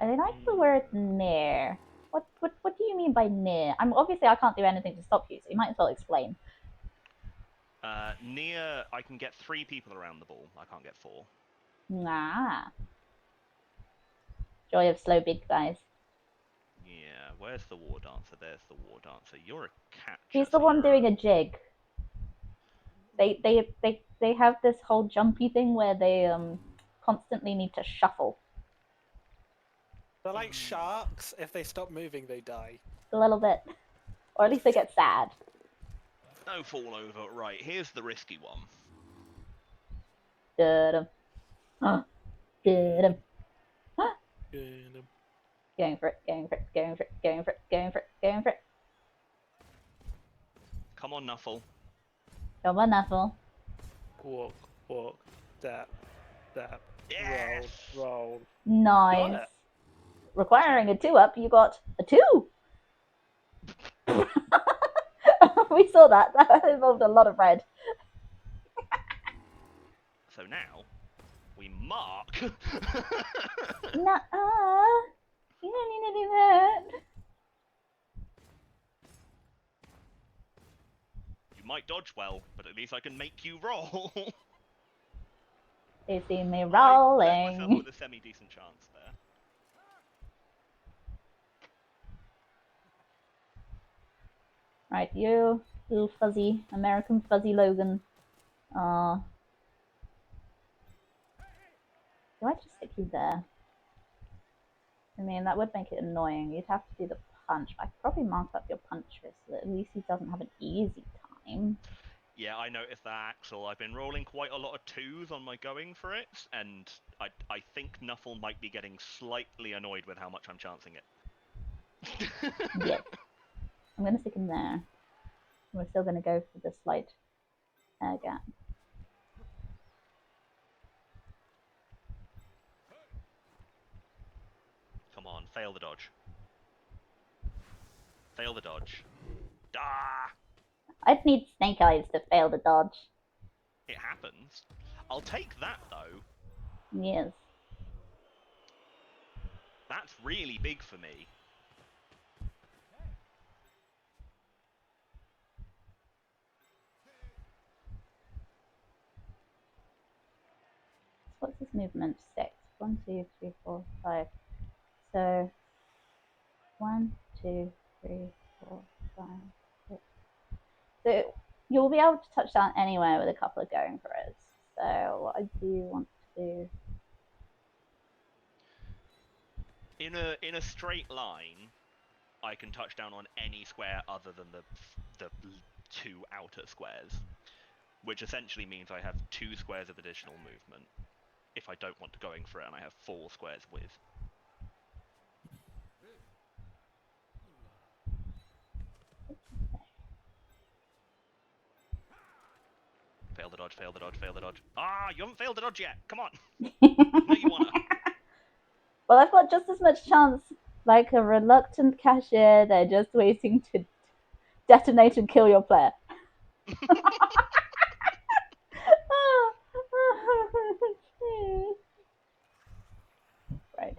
I like the word near. What do you mean by near? Obviously I can't do anything to stop you, so you might as well explain. Near, I can get 3 people around the ball. I can't get 4. Ah. Joy of slow big guys. Yeah, where's the war dancer? There's the war dancer. You're a catcher. He's the one doing a jig. They have this whole jumpy thing where they constantly need to shuffle. They're like sharks. If they stop moving, they die. A little bit. Or at least they get sad. No fall over. Right, here's the risky one. Get him. Get him. Going for it, going for it, going for it, going for it, going for it, going for it. Come on, Nuffle. Come on, Athel. Walk, walk, dap, dap, Yes! roll. Nice. Requiring a 2-up, you got a 2! We saw that. That involved a lot of red. So now, we mark. Nuh-uh. You don't need to do that. You might dodge well, but at least I can make you roll. They see me I left myself rolling. with a semi-decent chance there. Right, you little fuzzy, American fuzzy Logan. Do I just stick you there? I mean, that would make it annoying. You'd have to do the punch. I could probably mark up your punch so that at least he doesn't have an easy time. Yeah, I noticed that, Axel. I've been rolling quite a lot of 2s on my going for it, and I think Nuffle might be getting slightly annoyed with how much I'm chancing it. Yep. I'm going to stick him there. We're still going to go for the slight air gap. Come on, fail the dodge. Fail the dodge. Ah! I'd need Snake Eyes to fail the dodge. It happens. I'll take that, though. Yes. That's really big for me. What's his movement? 6. 1, 2, 3, 4, 5. So 1, 2, 3, 4, 5, 6. So you'll be able to touch down anywhere with a couple of going for it. So what I do want to do. In a straight line, I can touch down on any square other than the 2 outer squares, which essentially means I have 2 squares of additional movement if I don't want to going for it, and I have 4 squares with. Fail the dodge, fail the dodge, fail the dodge. Ah, you haven't failed the dodge yet. Come on. No, you wanna. Well, I've got just as much chance Like a reluctant cashier, they're just waiting to detonate and kill your player. Right.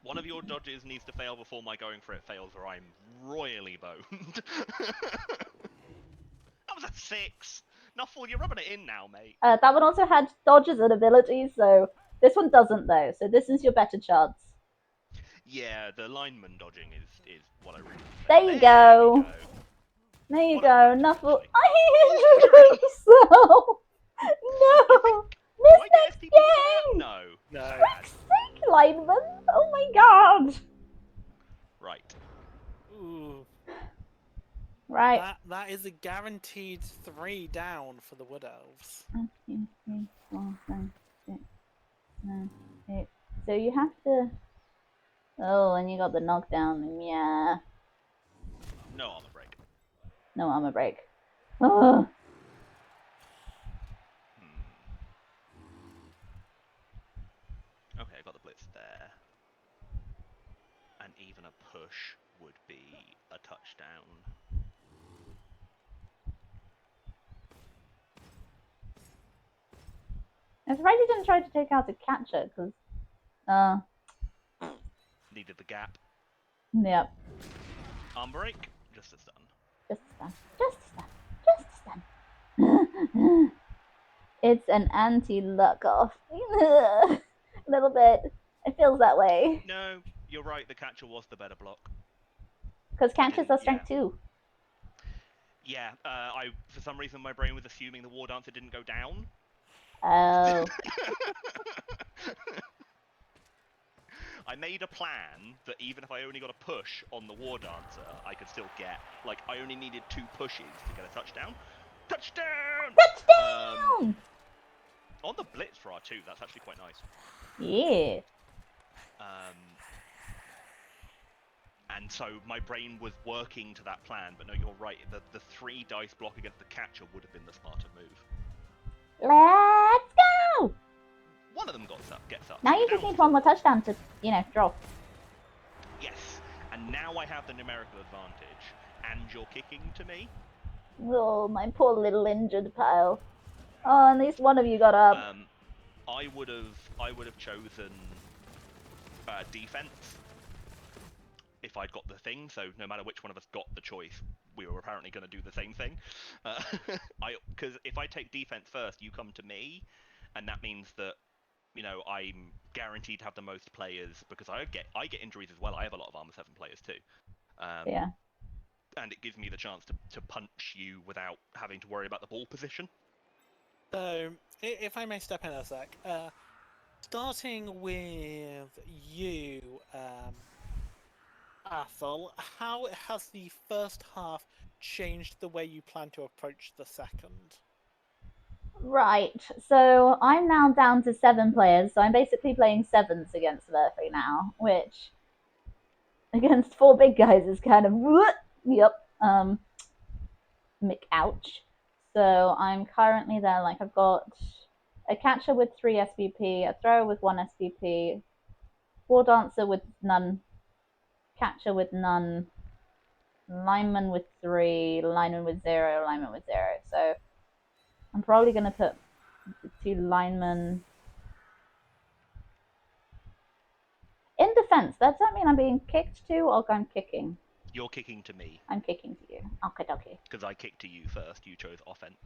One of your dodges needs to fail before my going for it fails, or I'm royally boned. That was a 6! Nuffle, you're rubbing it in now, mate. That one also had dodges and abilities, so this one doesn't, though. So this is your better chance. Yeah, the lineman dodging is what I really want. There you go. There you go, Nuffle. I injured myself. No. Do I get This STP next for that? game. No. No. Frick's sake, lineman. Oh my god. Right. Ooh. Right. That is a guaranteed 3 down for the Wood Elves. 1, 2, 3, 4, 5, 6, 7, 8. So you have to. Oh, and you got the knockdown. Yeah. No armor break. No armor break. Oh. Okay, I got the blitz there. And even a push would be a touchdown. I'm surprised you didn't try to take out a catcher, because. Needed the gap. Yep. Arm break, just a stun. Just a stun. Just a stun. Just a stun. It's an anti-luck off. A little bit. It feels that way. No, you're right, the catcher was the better block. Because catchers are strength 2. Yeah, for some reason my brain was assuming the war dancer didn't go down. Oh. I made a plan that even if I only got a push on the war dancer, I could still get, like, I only needed 2 pushes to get a touchdown. Touchdown! Touchdown! On the blitz for R2, that's actually quite nice. Yeah. And so my brain was working to that plan, but no, you're right. The 3 dice block against the catcher would have been the smarter move. Let's go! One of them gets up. Now you just need 1 more touchdown to, draw. Yes, and now I have the numerical advantage, and you're kicking to me. Oh, my poor little injured pal. Oh, at least one of you got up. I would have chosen defense if I'd got the thing. So no matter which one of us got the choice, we were apparently going to do the same thing. Because if I take defense first, you come to me, and that means that I'm guaranteed to have the most players because I get injuries as well. I have a lot of armor 7 players too. Yeah. And it gives me the chance to punch you without having to worry about the ball position. So, if I may step in a sec, starting with you, Athel, how has the first half changed the way you plan to approach the second? Right, so I'm now down to 7 players, so I'm basically playing 7s against Murphy now, which against 4 big guys is kind of ouch. So I'm currently there, like I've got a catcher with 3 SVP, a thrower with 1 SVP, war dancer with none, catcher with none, lineman with 3, lineman with 0, lineman with 0. So I'm probably going to put the 2 linemen in defense. Does that mean I'm being kicked to, or I'm kicking? You're kicking to me. I'm kicking to you. Okay. Because I kicked to you first. You chose offense.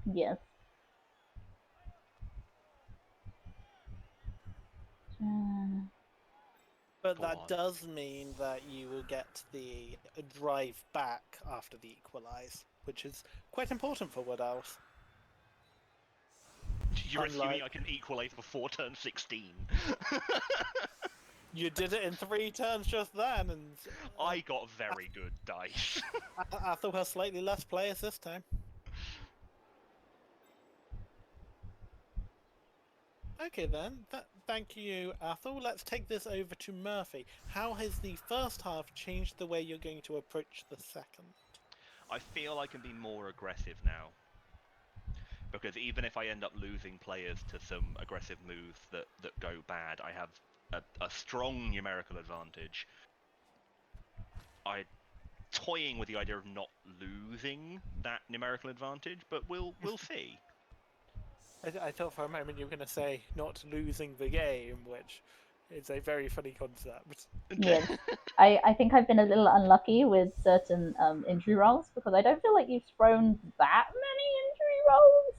Yes. But that does mean that you will get the drive back after the equalize, which is quite important for Wood Elves. You're assuming I can equalize before turn 16. You did it in 3 turns just then, and I got very good dice. Athel has slightly less players this time. Okay then, thank you, Athel. Let's take this over to Murphy. How has the first half changed the way you're going to approach the second? I feel I can be more aggressive now. Because even if I end up losing players to some aggressive moves that go bad, I have a strong numerical advantage. I'm toying with the idea of not losing that numerical advantage, but we'll see. I thought for a moment you were going to say not losing the game, which is a very funny concept. Yes. I think I've been a little unlucky with certain injury rolls because I don't feel like you've thrown that many injury rolls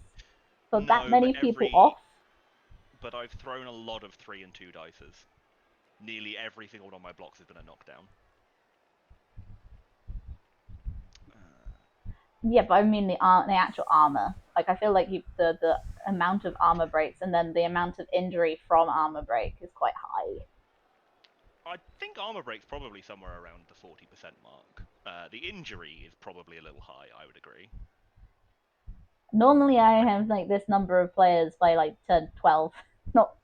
for that No, but many people off. But I've thrown a lot of 3 and 2 dices. Nearly every single one of my blocks has been a knockdown. Yeah, but I mean the actual armor. Like I feel like the amount of armor breaks and then the amount of injury from armor break is quite high. I think armor break's probably somewhere around the 40% mark. The injury is probably a little high, I would agree. Normally I have like this number of players by like turn 12, not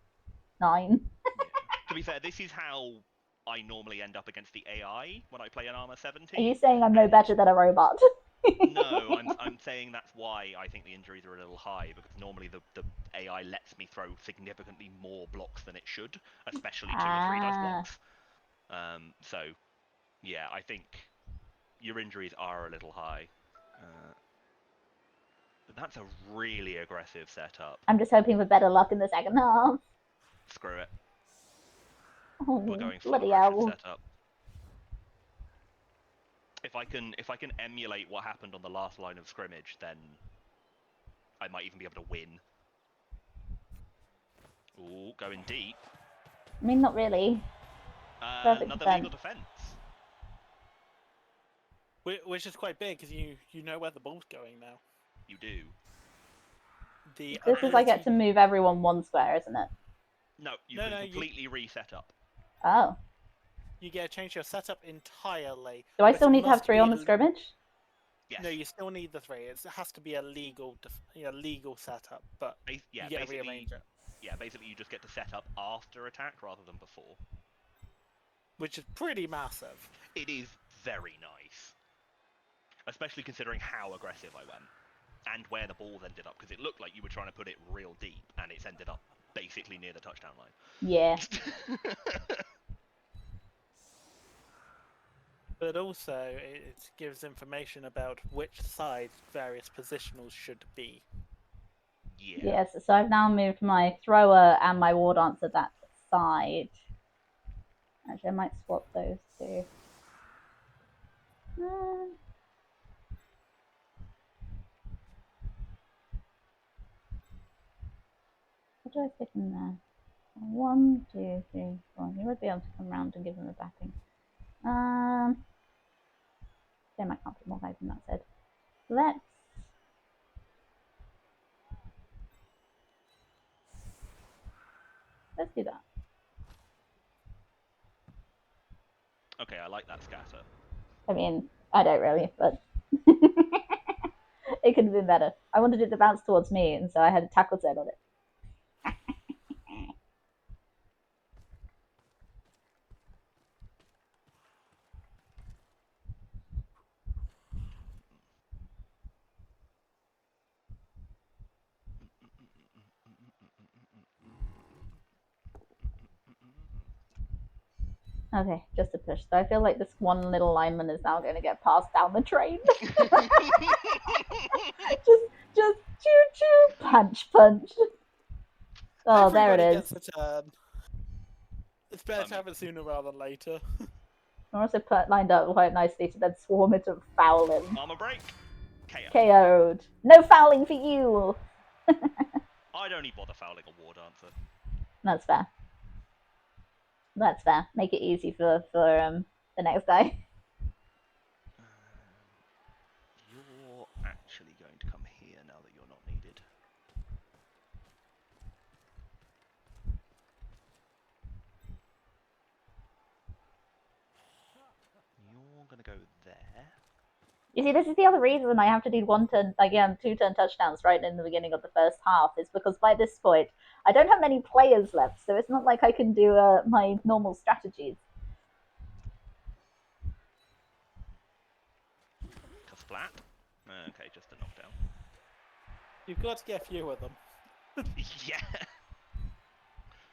9. Yeah. To be fair, this is how I normally end up against the AI when I play an armor 70. Are you saying I'm no better than a robot? No, I'm saying that's why I think the injuries are a little high, because normally the AI lets me throw significantly more blocks than it should, especially 2 and 3 dice blocks. So, yeah, I think your injuries are a little high. That's a really aggressive setup. I'm just hoping for better luck in the second half. Screw it. Oh, We're going full bloody aggression hell. setup. If I can emulate what happened on the last line of scrimmage, then I might even be able to win. Ooh, going deep. I mean, not really. Another legal defense. Which is quite big because you know where the ball's going now. You do. This is I get to move everyone 1 square, isn't it? No, you can completely reset up. Oh. You get to change your setup entirely. Do I still need to have 3 on the scrimmage? Yes. No, you still need the 3. It has to be a legal setup, but you get to rearrange it. Yeah, basically you just get to set up after attack rather than before. Which is pretty massive. It is very nice. Especially considering how aggressive I went. And where the balls ended up, because it looked like you were trying to put it real deep, and it's ended up basically near the touchdown line. Yeah. But also, it gives information about which side various positionals should be. Yeah. Yes, so I've now moved my thrower and my war dancer that side. Actually, I might swap those 2. What do I stick in there? 1, 2, 3, 4. You would be able to come around and give them a backing. Damn, I can't put more guys in that side. Let's do that. Okay, I like that scatter. I mean, I don't really, but it could have been better. I wanted it to bounce towards me, and so I had a tackle zone on it. Okay, just a push. So I feel like this one little lineman is now going to get passed down the train. just choo choo, punch. Oh, Everybody there it is. Gets a turn. It's better to have it sooner rather than later. I'm also lined up quite nicely to then swarm it and foul him. Armor break. KO'd. No fouling for you. I don't even bother fouling a war dancer. That's fair. That's fair. Make it easy for the next guy. You're actually going to come here now that you're not needed. You're going to go there. You see, this is the other reason I have to do 2-turn touchdowns right in the beginning of the first half, is because by this point, I don't have many players left, so it's not like I can do my normal strategies. Splat. Okay, just a knockdown. You've got to get a few of them. Yeah.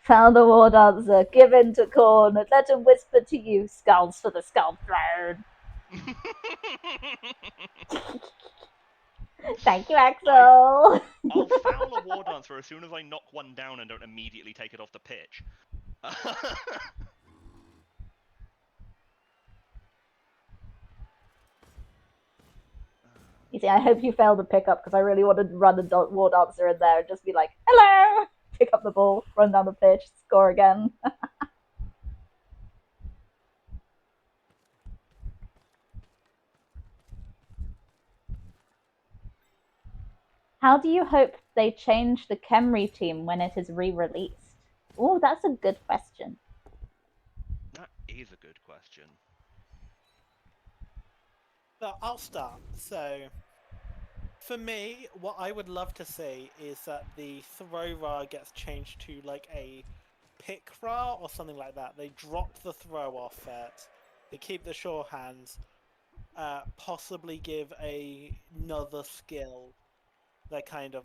Found the war dancer, give in to corn, let him whisper to you, skulls for the skull throne. Thank you, Axel. I'll foul a War Dancer as soon as I knock one down and don't immediately take it off the pitch. You see, I hope you failed the pickup because I really wanted to run a War Dancer in there and just be like, hello! Pick up the ball, run down the pitch, score again. How do you hope they change the khemri team when it is re-released? Oh, that's a good question. That is a good question. But I'll start. So, for me, what I would love to see is that the throw ra gets changed to like a pick ra or something like that. They drop the throw off it. They keep the sure hands. Possibly give another skill that kind of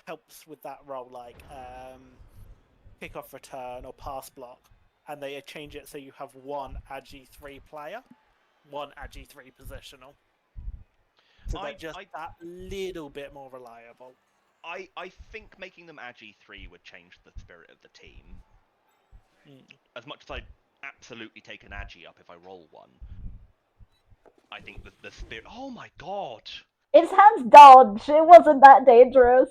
helps with that role, like pick off return or pass block, and they change it so you have one Agi 3 player, one Agi 3 positional. So that that little bit more reliable. I think making them Agi 3 would change the spirit of the team. As much as I'd absolutely take an Agi up if I roll one, I think the spirit... Oh my god! Its hands dodge! It wasn't that dangerous!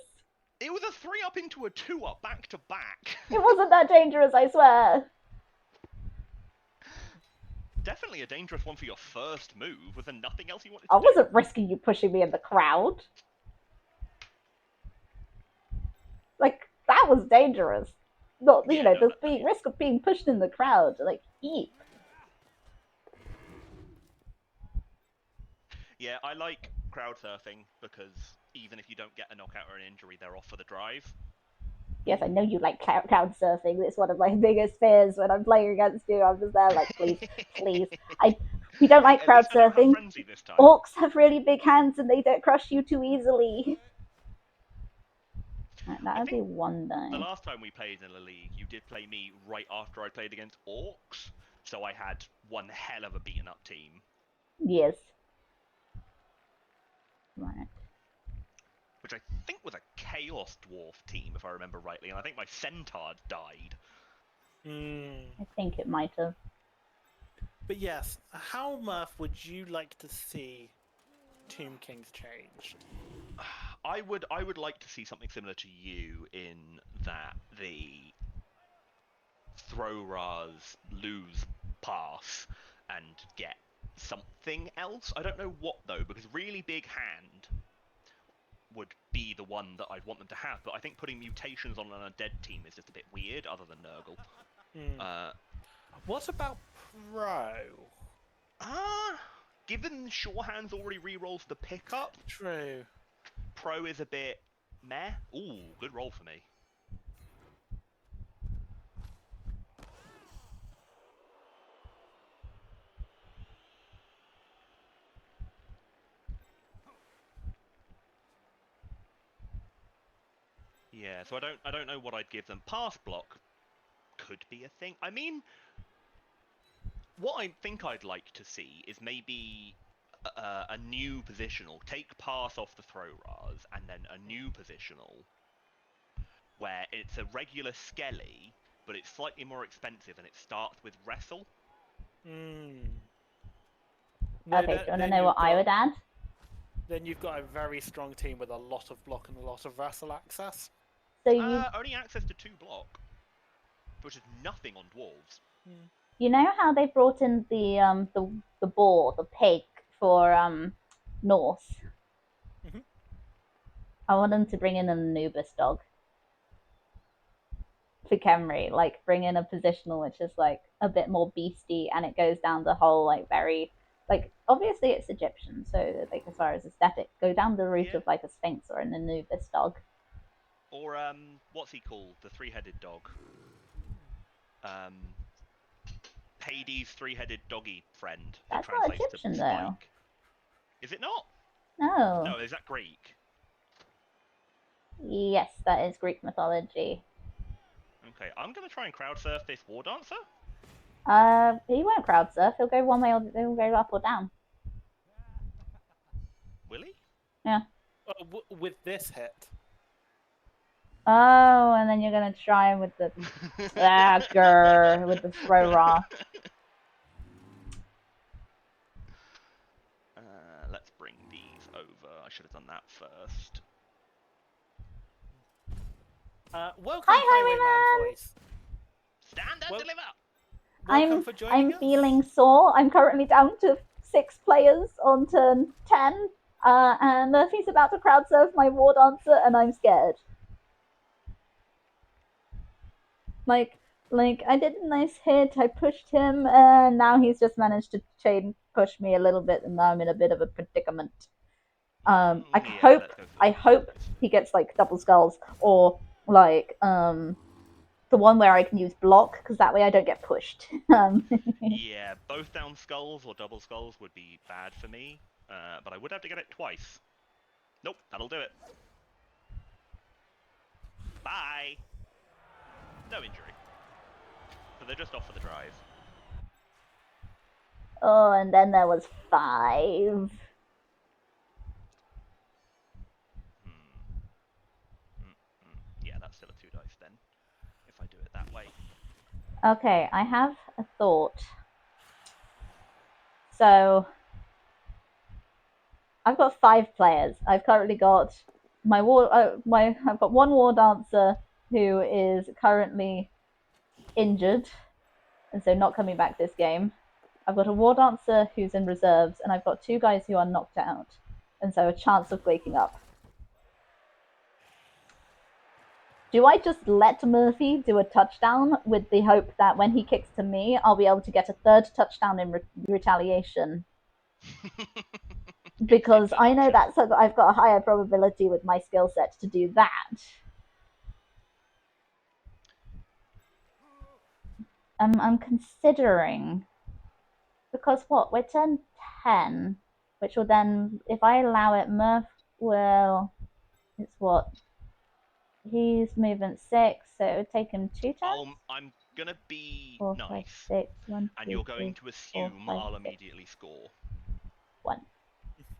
It was a 3-up into a 2-up, back to back! It wasn't that dangerous, I swear! Definitely a dangerous one for your first move. Was there nothing else you wanted to do? I wasn't risking you pushing me in the crowd. Like, that was dangerous. Not, you know, the risk of being pushed in the crowd. Like, eep. Yeah, I like crowd surfing because even if you don't get a knockout or an injury, they're off for the drive. Yes, I know you like crowd surfing. It's one of my biggest fears when I'm playing against you. I'm just there like, please, please. We don't like crowd surfing. Orcs have really big hands and they don't crush you too easily. Right, that would be one die. The last time we played in a league, you did play me right after I played against Orcs, so I had one hell of a beaten up team. Yes. Right. Which I think was a Chaos Dwarf team, if I remember rightly, and I think my Centaur died. I think it might have. But yes, how, Murf, would you like to see Tomb Kings changed? I would like to see something similar to you in that the throw ras lose pass and get something else. I don't know what though, because really big hand would be the one that I'd want them to have, but I think putting mutations on an undead team is just a bit weird, other than Nurgle. What about Pro? Given Sure Hands already rerolls the pickup, True. Pro is a bit meh. Ooh, good roll for me. Yeah, so I don't know what I'd give them. Pass block could be a thing. I mean, what I think I'd like to see is maybe a new positional. Take pass off the throw ras, and then a new positional where it's a regular skelly, but it's slightly more expensive, and it starts with wrestle. Okay, do you want to know what I would add? Then you've got a very strong team with a lot of block and a lot of wrestle access. So you only access to 2 block, which is nothing on dwarves. You know how they brought in the boar, the pig for Norse? Mm-hmm. I want them to bring in an Anubis dog for Khemri, like bring in a positional which is like a bit more beasty, and it goes down the whole like very like obviously it's Egyptian, so like as far as aesthetic, go down the route of like a Sphinx or an Anubis dog. Or what's he called? The 3-headed dog. Hades' 3-headed doggy friend. That's not Egyptian though. Is it not? No. No, is that Greek? Yes, that is Greek mythology. Okay, I'm gonna try and crowd surf this War Dancer. He won't crowd surf. He'll go one way or he'll go up or down. with this hit. Oh, and then you're gonna try with the with the throw raw. Let's bring these over. I should have done that first. Welcome, Hi, Highwayman Voice. Stand and deliver! Welcome for joining I'm us. feeling sore. I'm currently down to 6 players on turn 10, and Murphy's about to crowd surf my war dancer, and I'm scared. Like I did a nice hit. I pushed him, and now he's just managed to chain push me a little bit, and now I'm in a bit of a predicament. I hope he gets like double skulls or like the one where I can use block, because that way I don't get pushed. Yeah, both down skulls or double skulls would be bad for me, but I would have to get it twice. Nope, that'll do it. Bye! No injury. So they're just off for the drive. Oh, and then there was 5. Yeah, that's still a 2 dice then, if I do it that way. Okay, I have a thought. So I've got 5 players. I've currently got I've got one war dancer who is currently injured, and so not coming back this game. I've got a war dancer who's in reserves, and I've got 2 guys who are knocked out, and so a chance of waking up. Do I just let Murphy do a touchdown with the hope that when he kicks to me, I'll be able to get a 3rd touchdown in retaliation? Because I know that's I've got a higher probability with my skill set to do that. I'm considering, because we're turn 10, which will then, if I allow it, Murph will, it's what? He's movement 6, so it would take him 2 turns? I'm gonna be 4, nice, 5, 6, 1, and 2, you're going 3, to 4, assume 5, I'll 6, immediately score. 1.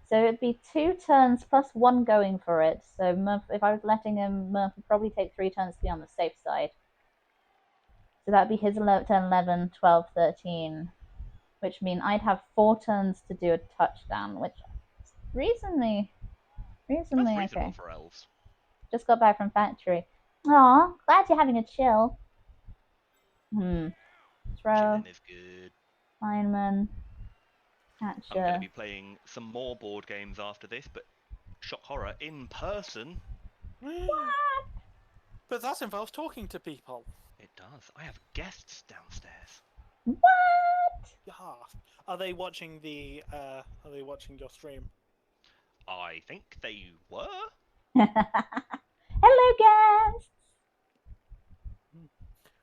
So it'd be 2 turns plus 1 going for it. So Murph, if I was letting him, Murph would probably take 3 turns to be on the safe side. So that'd be his turn 11, 12, 13, which means I'd have 4 turns to do a touchdown, which is reasonably That's reasonable okay. for elves. Just got back from factory. Aw, glad you're having a chill. Throw. Chilling is good. Lineman. I'm going to be playing some more board games after this, but shock horror, in person. What? But that involves talking to people. It does. I have guests downstairs. What? Yeah. Are they watching the? Are they watching your stream? I think they were. Hello, guests.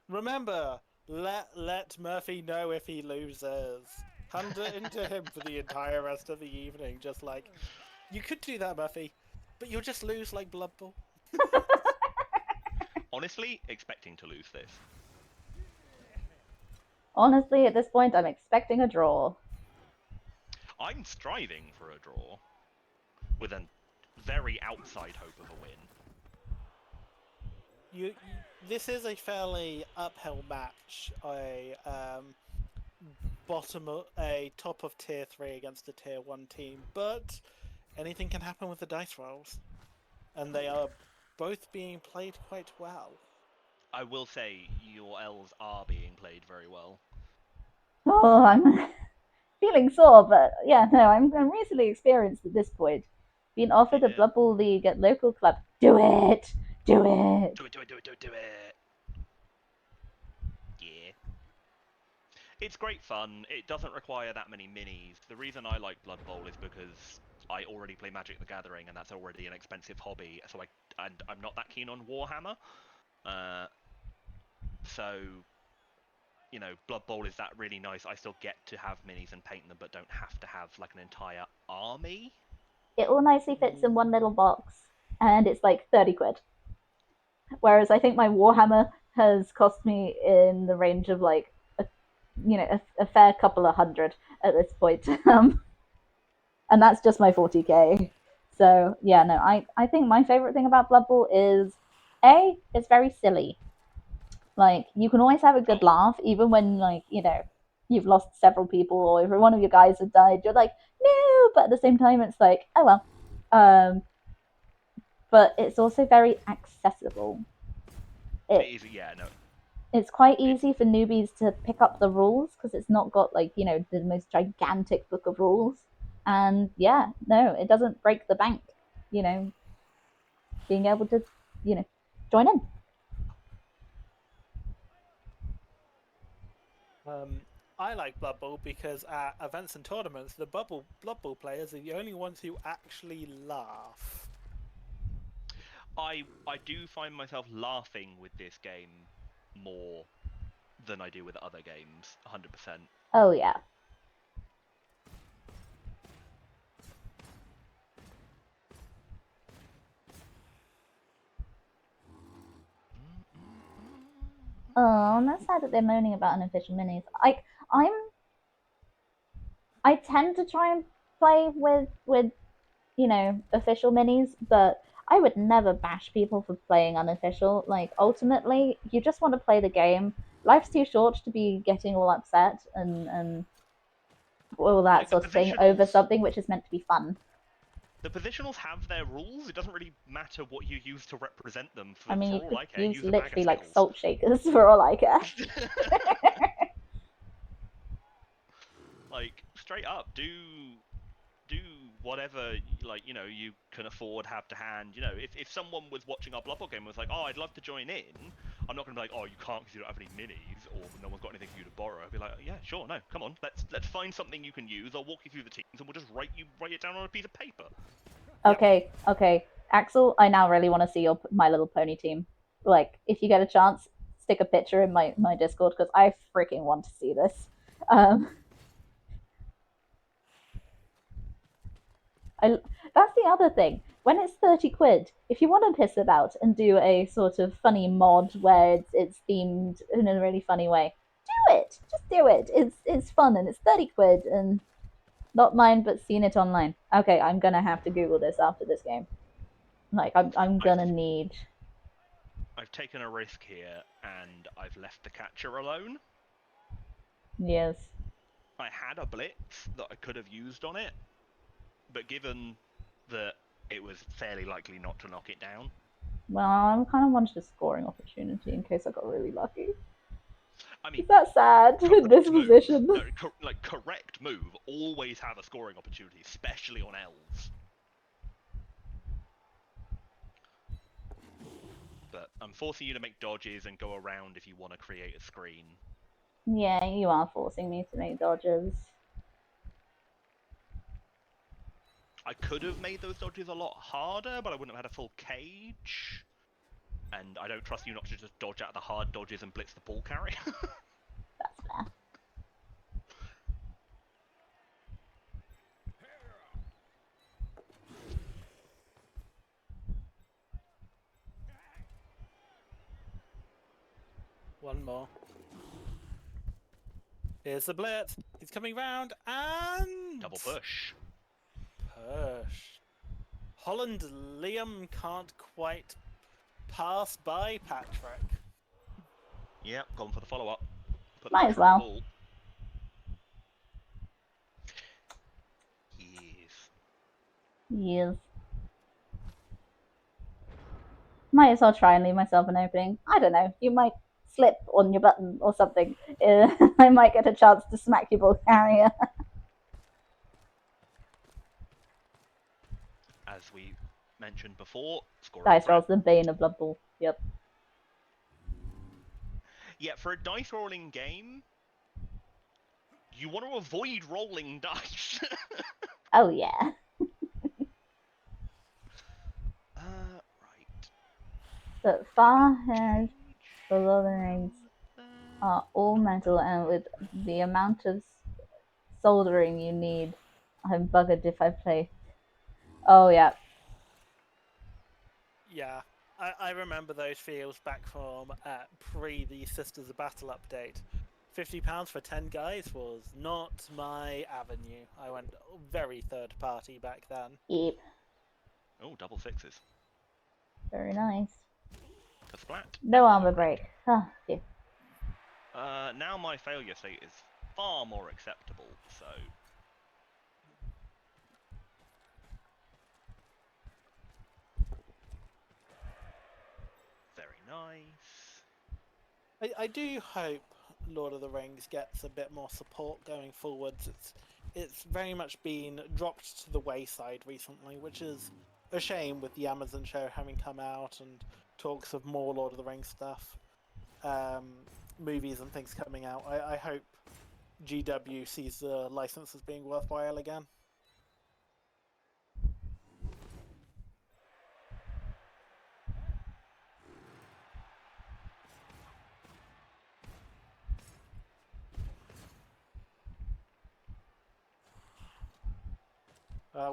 Remember, let Murphy know if he loses. Hand it into him for the entire rest of the evening. Just like, you could do that, Murphy, but you'll just lose like BloodBowl. Honestly, expecting to lose this. Honestly, at this point, I'm expecting a draw. I'm striving for a draw, with a very outside hope of a win. This is a fairly uphill match. A top of tier 3 against a tier 1 team, but anything can happen with the dice rolls, and they are both being played quite well. I will say your elves are being played very well. Oh, I'm feeling sore, but yeah, no, I'm reasonably experienced at this point. Being offered a Blood Bowl League at local club, do it! Do it! Do it! Yeah. It's great fun. It doesn't require that many minis. The reason I like Blood Bowl is because I already play Magic the Gathering, and that's already an expensive hobby. So I'm not that keen on Warhammer. So, you know, Blood Bowl is that really nice. I still get to have minis and paint them, but don't have to have like an entire army. It all nicely fits in one little box, and it's like 30 quid. Whereas I think my Warhammer has cost me in the range of like a fair couple of hundred at this point. And that's just my 40k. So yeah, no, I think my favorite thing about Blood Bowl is it's very silly. Like you can always have a good laugh, even when like you've lost several people or if one of your guys has died. You're like no, but at the same time, it's like oh well. But it's also very accessible. Yeah, no. It's quite easy for newbies to pick up the rules because it's not got like the most gigantic book of rules, and yeah, no, it doesn't break the bank. You know, being able to join in. I like Blood Bowl because at events and tournaments, the Blood Bowl players are the only ones who actually laugh. I do find myself laughing with this game more than I do with other games, 100%. Oh yeah. Oh, I'm not sad that they're moaning about unofficial minis. I tend to try and play with official minis, but I would never bash people for playing unofficial. Like ultimately, you just want to play the game. Life's too short to be getting all upset and all that Like, the sort of thing over positionals, something which is meant to be fun. the positionals have their rules. It doesn't really matter what you use to represent them. I For mean, you all could I care, use use a bag of literally like Skittles. salt shakers for all I care. Like, straight up, do whatever you can afford, have to hand. If someone was watching our Blood Bowl game and was like, oh, I'd love to join in, I'm not gonna be like, oh, you can't because you don't have any minis or no one's got anything for you to borrow. I'd be like, yeah, sure, no, come on, let's find something you can use. I'll walk you through the teams and we'll just write it down on a piece of paper. Okay, okay, Axel, I now really want to see your My Little Pony team. Like, if you get a chance, stick a picture in my Discord because I freaking want to see this. Um, that's the other thing. When it's 30 quid, if you want to piss about and do a sort of funny mod where it's themed in a really funny way, do it. Just do it. It's fun and it's 30 quid and not mine, but seen it online. Okay, I'm gonna have to Google this after this game. Like I'm gonna need. I've taken a risk here and I've left the catcher alone. Yes. I had a blitz that I could have used on it, but given that it was fairly likely not to knock it down. Well, I kind of wanted a scoring opportunity in case I got really lucky. I mean, is that sad in this position? No, correct move. Always have a scoring opportunity, especially on elves. But I'm forcing you to make dodges and go around if you want to create a screen. Yeah, you are forcing me to make dodges. I could have made those dodges a lot harder, but I wouldn't have had a full cage. And I don't trust you not to just dodge out the hard dodges and blitz the ball carrier. That's fair. One more. Here's the blitz. He's coming round and Double push. Push. Holland Liam can't quite pass by Patrick. Yep, gone for the follow-up. Might as well. Yes. Might as well try and leave myself an opening. I don't know. You might slip on your button or something. I might get a chance to smack your ball carrier. As we mentioned before, Dice rolls the bane of Blood Bowl. Yep. Yeah, for a dice rolling game, you want to avoid rolling dice. Oh yeah. Right. The far head below the rings are all metal, and with the amount of soldering you need, I'm buggered if I play. Oh yeah. Yeah, I remember those feels back from pre the Sisters of Battle update. £50 for 10 guys was not my avenue. I went very third party back then. Yep. Oh, double sixes. Very nice. To splat. No armor break. Ah, phew. Now my failure state is far more acceptable, so... Very nice. I do hope Lord of the Rings gets a bit more support going forwards. It's very much been dropped to the wayside recently, which is a shame with the Amazon show having come out and talks of more Lord of the Rings stuff, movies and things coming out. I hope GW sees the license as being worthwhile again.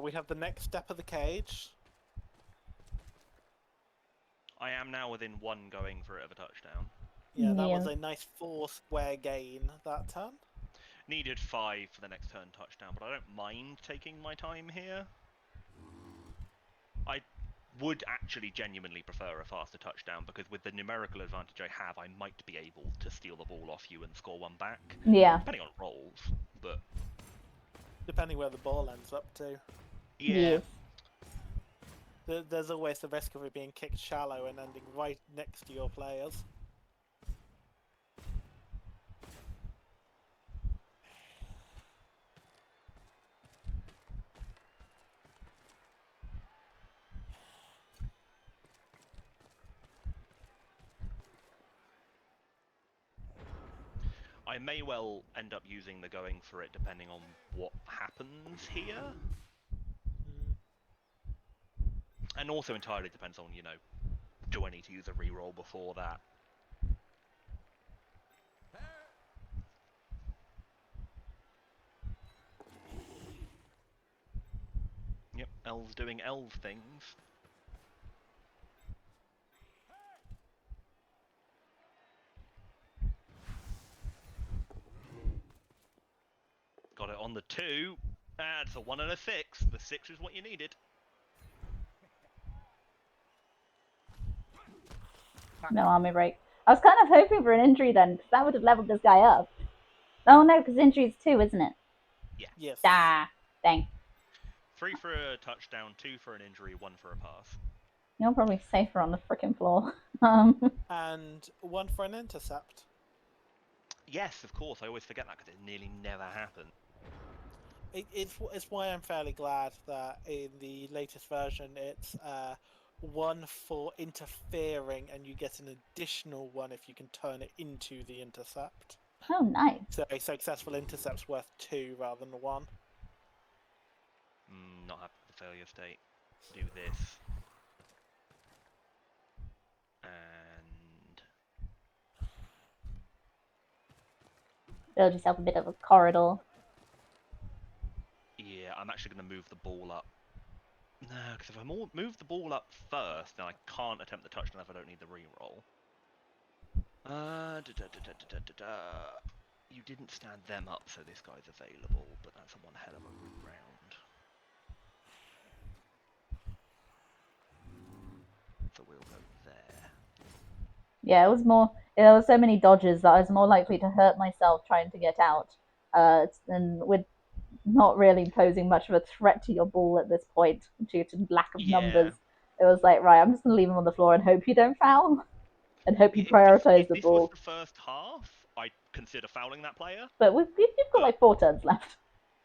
We have the next step of the cage. I am now within 1 going for it of a touchdown. Yeah, that Yeah. was a nice 4 square gain that turn. Needed 5 for the next turn touchdown, but I don't mind taking my time here. I would actually genuinely prefer a faster touchdown, because with the numerical advantage I have, I might be able to steal the ball off you and score 1 back. Yeah. Depending on rolls, but... Depending where the ball ends up to. Yeah. Yes. There's always the risk of it being kicked shallow and ending right next to your players. I may well end up using the going for it depending on what happens here. And also entirely depends on, you know, do I need to use a reroll before that? Yep, elves doing elf things. Got it on the 2. That's a 1 and a 6. The 6 is what you needed. No armor break. I was kind of hoping for an injury then, because that would have leveled this guy up. Oh no, because injury is 2, isn't it? Yeah. Yes. Ah, dang. 3 for a touchdown, 2 for an injury, 1 for a pass. You're probably safer on the frickin' floor. And 1 for an intercept. Yes, of course. I always forget that because it nearly never happened. It's why I'm fairly glad that in the latest version it's 1 for interfering, and you get an additional 1 if you can turn it into the intercept. Oh, nice. So a successful intercept's worth 2 rather than 1. Not happy with the failure state. Do this. And... Build yourself a bit of a corridor. Yeah, I'm actually going to move the ball up. No, because if I move the ball up first, then I can't attempt the touchdown if I don't need the reroll. You didn't stand them up, so this guy's available, but that's a one hell of a route round. So we'll go there. Yeah, it was more. There were so many dodges that I was more likely to hurt myself trying to get out. And with not really posing much of a threat to your ball at this point due to lack of numbers, it was like, right, I'm just gonna leave him on the floor and hope you don't foul, and hope you prioritize the ball. If this was the first half, I'd consider fouling that player. But we've got like 4 turns left.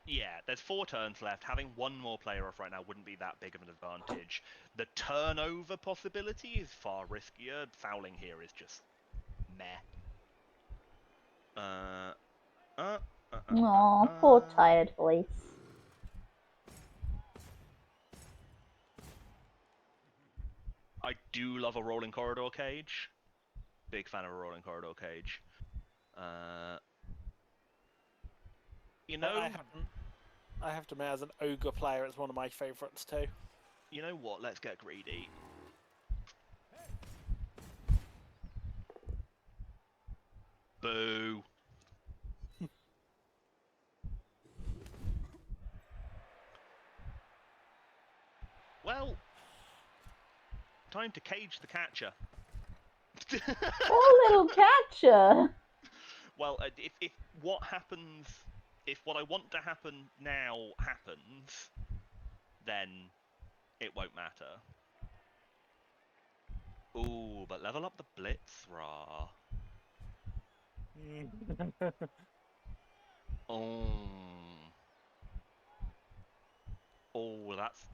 Yeah, there's 4 turns left. Having 1 more player off right now wouldn't be that big of an advantage. The turnover possibility is far riskier. Fouling here is just meh. Aw, poor tired voice. I do love a rolling corridor cage. Big fan of a rolling corridor cage. You know... I have to admit, as an ogre player, it's one of my favourites too. You know what? Let's get greedy. Boo. Well, time to cage the catcher. Poor little catcher. Well, if what happens, if what I want to happen now happens, then it won't matter. Ooh, but level up the Blitzra. Oh. Oh, that's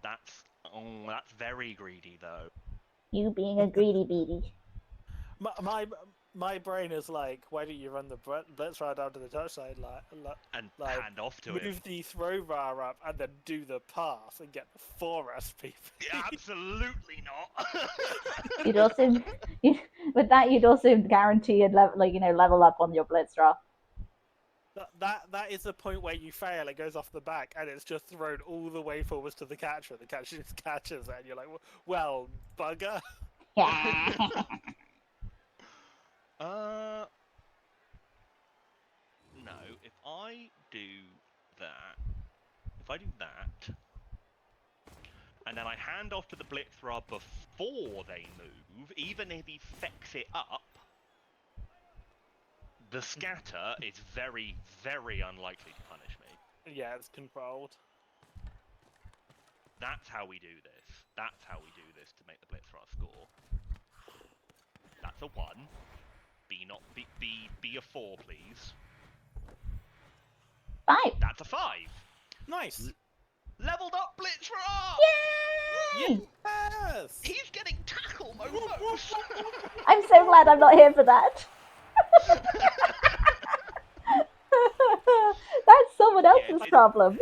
very greedy though. You being a greedy beady. My brain is like, why don't you run the blitz right down to the touch side, And like, hand off to move him. the throw bar up and then do the pass and get the 4 SPP. Absolutely not. You'd also, with that, you'd also guarantee a level up on your Blitzra. That is the point where you fail. It goes off the back and it's just thrown all the way forwards to the catcher. The catcher just catches it, and you're like, well, bugger. Yeah. No. If I do that, and then I hand off to the Blitzra before they move, even if he fecks it up, the scatter is very, very unlikely to punish me. Yeah, it's controlled. That's how we do this. That's how we do this to make the Blitzra score. That's a 1. Be a 4, please. 5. That's a 5. Nice. Leveled up Blitzra! Yay! Yes. He's getting tackle momos! I'm so glad I'm not here for that. That's someone else's problem.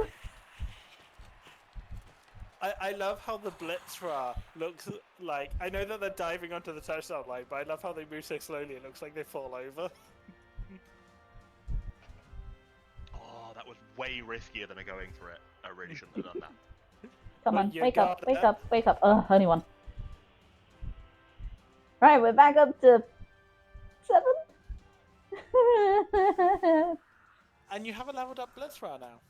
I love how the Blitzra looks like. I know that they're diving onto the touchdown line, but I love how they move so slowly. It looks like they fall over. Oh, that was way riskier than going for it. I really shouldn't have done that. Come But on, you wake up, got wake it. up, wake up. Oh, only 1. Right, we're back up to 7. And you have a leveled up Blitzra now,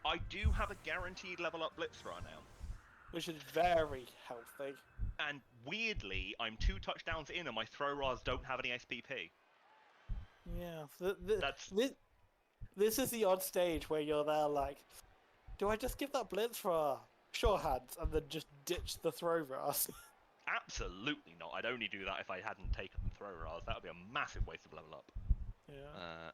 I do have a guaranteed level up Blitzra now. which is very healthy. And weirdly, I'm 2 touchdowns in and my throw rods don't have any SPP. Yeah, That's... This is the odd stage where you're there like, do I just give that Blitzra sure hands and then just ditch the throw bars? Absolutely not. I'd only do that if I hadn't taken the throw rods. That would be a massive waste of level up. Yeah.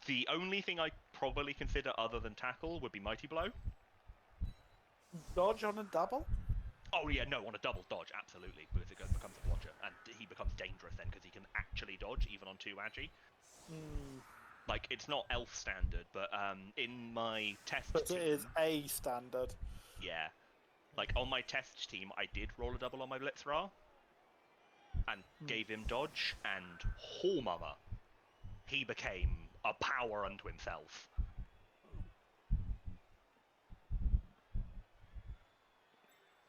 The only thing I'd probably consider other than tackle would be Mighty Blow. Dodge on a double? Oh yeah, no, on a double dodge, absolutely, because it becomes a blodger, and he becomes dangerous then, because he can actually dodge, even on 2 agi. Like, it's not elf standard, but in my test But team... it is a standard. Yeah. Like, on my test team, I did roll a double on my Blitzra, and gave him dodge, and Hormummer, he became a power unto himself.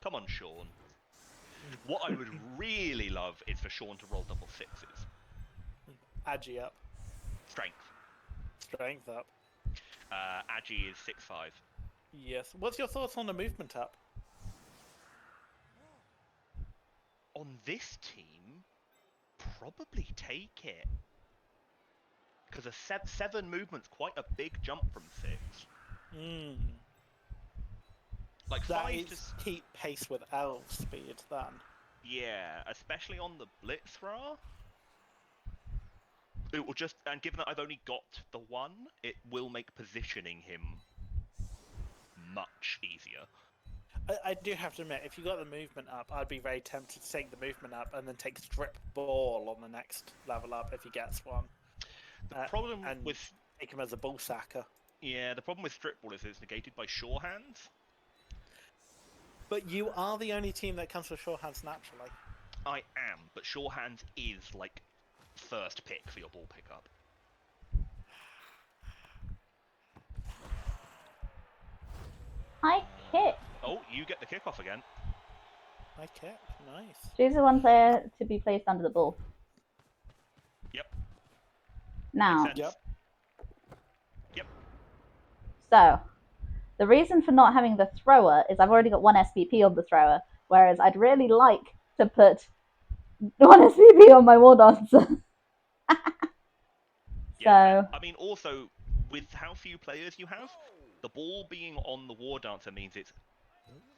Come on, Sean. What I would really love is for Sean to roll double 6s. Agi up. Strength. Strength up. Agi is 6-5. Yes. What's your thoughts on the movement up? On this team, probably take it. Because a 7 movement's quite a big jump from 6. Like That 5 is just... keep pace with elf speed then. Yeah, especially on the Blitzra. It will just... And given that I've only got the 1, it will make positioning him much easier. I do have to admit, if you got the movement up, I'd be very tempted to take the movement up and then take strip ball on the next level up if he gets one. The problem and with... take him as a ball sacker. Yeah, the problem with strip ball is it's negated by sure hands. But you are the only team that comes with sure hands naturally. I am, but sure hands is like first pick for your ball pickup. High kick. Oh, you get the kickoff again. High kick, nice. Choose the 1 player to be placed under the ball. Yep. Now, Makes sense. Yep. so the reason for not having the thrower is I've already got 1 SPP on the thrower, Whereas I'd really like to put 1 SPP on my War Dancer. Yeah, So I mean, also, with how few players you have, the ball being on the War Dancer means it's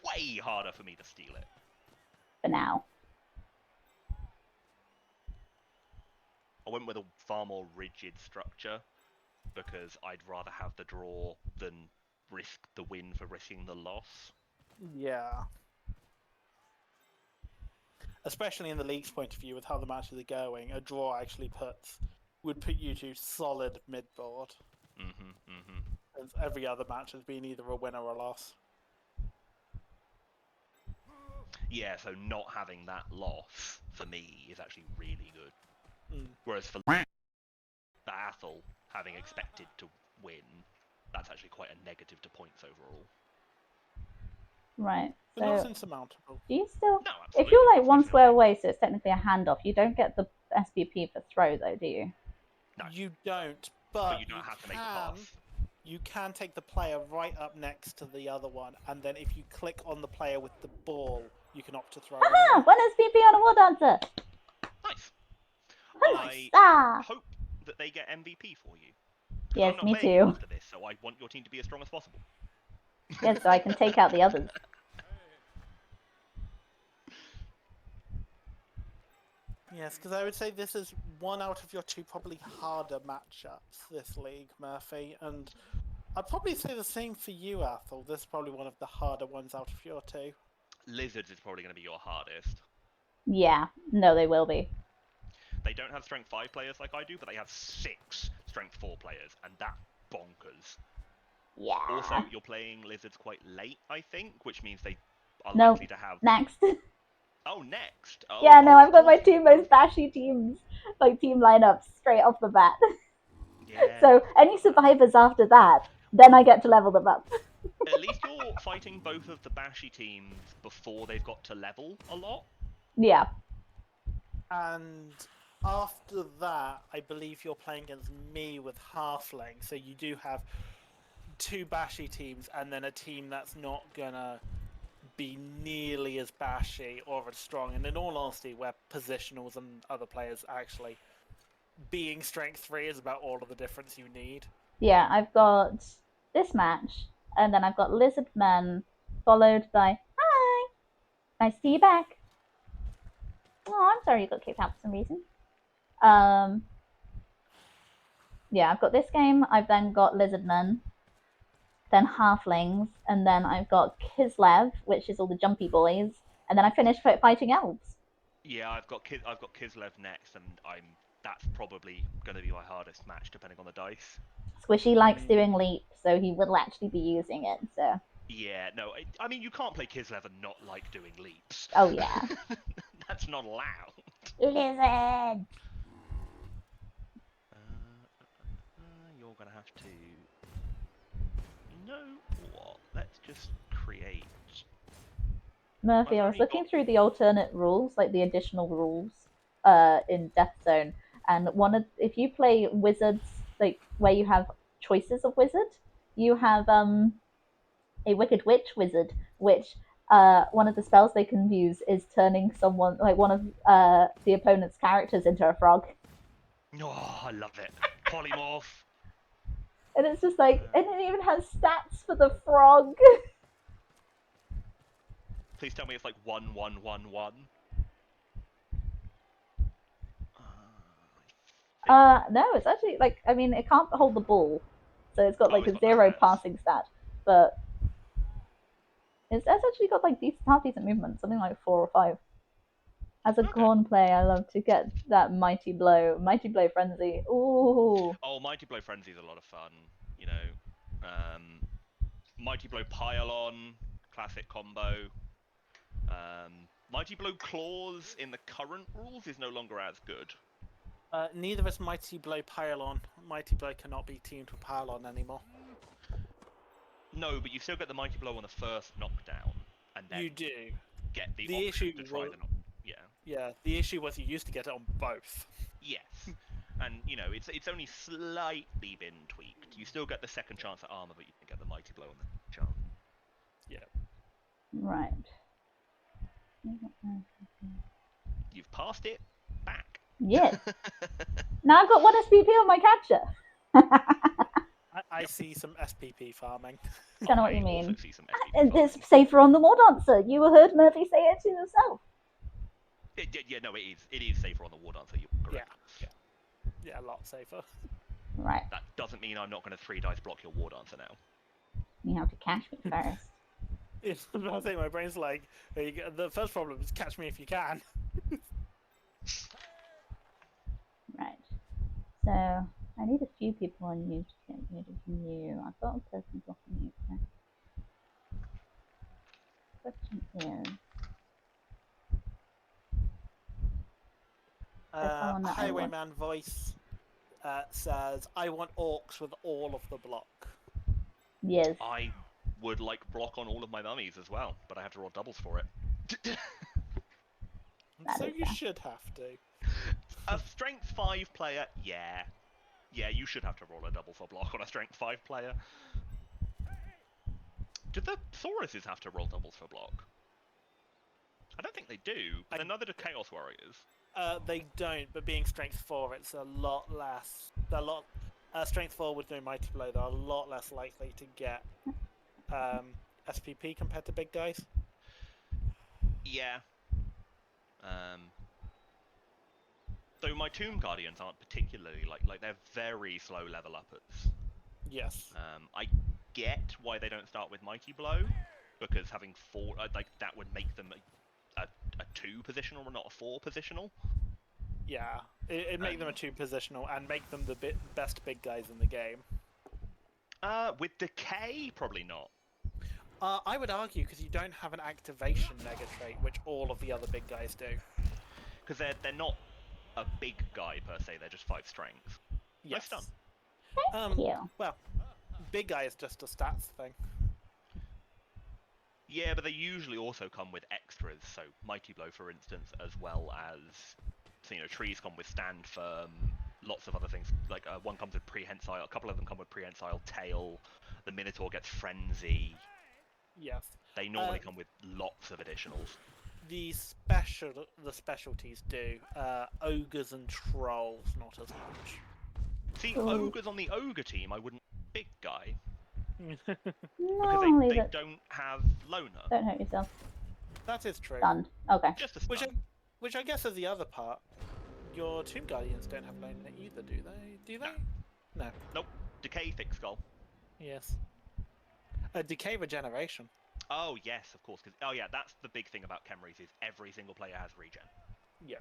way harder for me to steal it. for now. I went with a far more rigid structure because I'd rather have the draw than risk the win for risking the loss. Yeah. Especially in the league's point of view, with how the matches are going, a draw actually would put you to solid mid board. As every other match has been either a win or a loss. Yeah, so not having that loss for me is actually really good. Mm. Whereas for the Athel, having expected to win, that's actually quite a negative to points overall. Right. But not So insurmountable. do you still? No, If absolutely. you're like It's one square definitely- away, so it's technically a handoff, you don't get the SPP for throw, though, do you? No. You don't, But but you don't have to make the can. pass. You can take the player right up next to the other one, and then if you click on the player with the ball, you can opt to throw. Aha! 1 SPP on a War Dancer! Nice. Nice. Ah! I hope that they get MVP for you. Because Yes, I'm not me playing you too. after this, so I want your team to be as strong as possible. Yes, so I can take out the others. Yes, because I would say this is one out of your two probably harder matchups this league, Murphy, and I'd probably say the same for you, Athel. This is probably one of the harder ones out of your two. Lizards is probably going to be your hardest. Yeah, no, they will be. They don't have strength 5 players like I do, but they have 6 strength 4 players, and that's bonkers. Yeah. Also, you're playing Lizards quite late, I think, which means they are No, likely to have... next. Oh, next! Oh, Yeah, no, oh, I've got my of course. two most bashy teams, like team lineups, straight off the bat. Yeah. So any survivors after that, then I get to level them up. At least you're fighting both of the bashy teams before they've got to level a lot. Yeah. And after that, I believe you're playing against me with Halfling, so you do have two bashy teams and then a team that's not gonna be nearly as bashy or as strong. And in all honesty, where positionals and other players actually being strength 3 is about all of the difference you need. Yeah, I've got this match, and then I've got Lizard Men, followed by Hi! Nice to see you back. Oh, I'm sorry you got kicked out for some reason. Yeah, I've got this game, I've then got Lizard Men, then Halflings, and then I've got Kislev, which is all the jumpy boys, and then I finished fighting elves. Yeah, I've got Kislev next, and that's probably going to be my hardest match, depending on the dice. Squishy likes doing leap, so he will actually be using it. So. Yeah, no, I mean you can't play Kislev and not like doing leaps. Oh yeah. That's not allowed. Lizard. You're gonna have to. You know what? Let's just create. Murphy, I was looking through the alternate rules, like the additional rules, in Death Zone, and if you play wizards, like where you have choices of wizard, you have a Wicked Witch wizard, which one of the spells they can use is turning someone, like one of the opponent's characters, into a frog. Oh, I love it. Polymorph. And it's just like, and it even has stats for the frog. Please tell me it's like 1-1-1-1. No, it's actually like, I mean, it can't hold the ball, so it's got like it's a got 0 stats. passing stat, but it's actually got like half decent movement, something like 4 or 5. As a Gorn player, I love to get that Mighty Blow Frenzy. Ooh. Oh, Mighty Blow Frenzy is a lot of fun. You know, Mighty Blow Pylon, classic combo. Mighty Blow Claws in the current rules is no longer as good. Neither is Mighty Blow Pylon. Mighty Blow cannot be teamed with Pylon anymore. No, but you still get the Mighty Blow on the first knockdown, and then you do get the the option issue to try the knock. Yeah. Yeah, the issue was you used to get it on both. Yes, and you know it's only slightly been tweaked. You still get the second chance at armor, but you can get the Mighty Blow on the chance. Yeah. Right. You've passed it back. Yes. Now I've got 1 SPP on my catcher. I see some SPP farming. Don't know what you I mean. also see some SPP It's farming. safer on the War Dancer. You heard Murphy say it to yourself. Yeah, no, it is. It is safer on the War Dancer. You're correct. Yeah, a lot safer. Right. That doesn't mean I'm not going to 3 dice block your War Dancer now. You have to catch me first. I think my brain's like, the first problem is catch me if you can. Right. So I need a few people on you to get rid of you. I've got a person blocking you. So. Question is, someone that I want. Highwayman voice says, I want orcs with all of the block. Yes. I would like block on all of my mummies as well, but I have to roll doubles for it. So is you fair. should have to. A strength 5 player, yeah. Yeah, you should have to roll a double for block on a strength 5 player. Do the Sauruses have to roll doubles for block? I don't think they do, but then neither do Chaos Warriors. They don't, but being strength 4, it's a lot less. Strength 4 with no mighty blow, they're a lot less likely to get SPP compared to big guys. Yeah. So my Tomb Guardians aren't particularly like they're very slow level uppers. Yes. I get why they don't start with Mighty Blow, because having 4 like that would make them a 2 positional and not a 4 positional. Yeah, it'd make them a 2 positional and make them the best big guys in the game. With Decay, probably not. I would argue because you don't have an activation mega trait, which all of the other big guys do. Because they're not a big guy per se, they're just 5 strength. Yes. Nice done. Thank you. Well, big guy is just a stats thing. Yeah, but they usually also come with extras, so Mighty Blow, for instance, as well as, so, trees come with Stand Firm, lots of other things, like one comes with Prehensile, a couple of them come with Prehensile Tail, the Minotaur gets Frenzy. Yes. They normally come with lots of additionals. The specialties do. Ogres and trolls, not as much. See, Ogres on the Ogre team, I wouldn't big guy. Because No, they don't have Loner. Don't hurt yourself. That is true. Stunned. Okay. Just a stun. Which I guess is the other part. Your Tomb Guardians don't have Loner either, do they? Do they? No. Nope. Decay Thick Skull. Yes. Decay Regeneration. Oh, yes, of course. Oh, yeah, that's the big thing about khemris is every single player has regen. Yeah.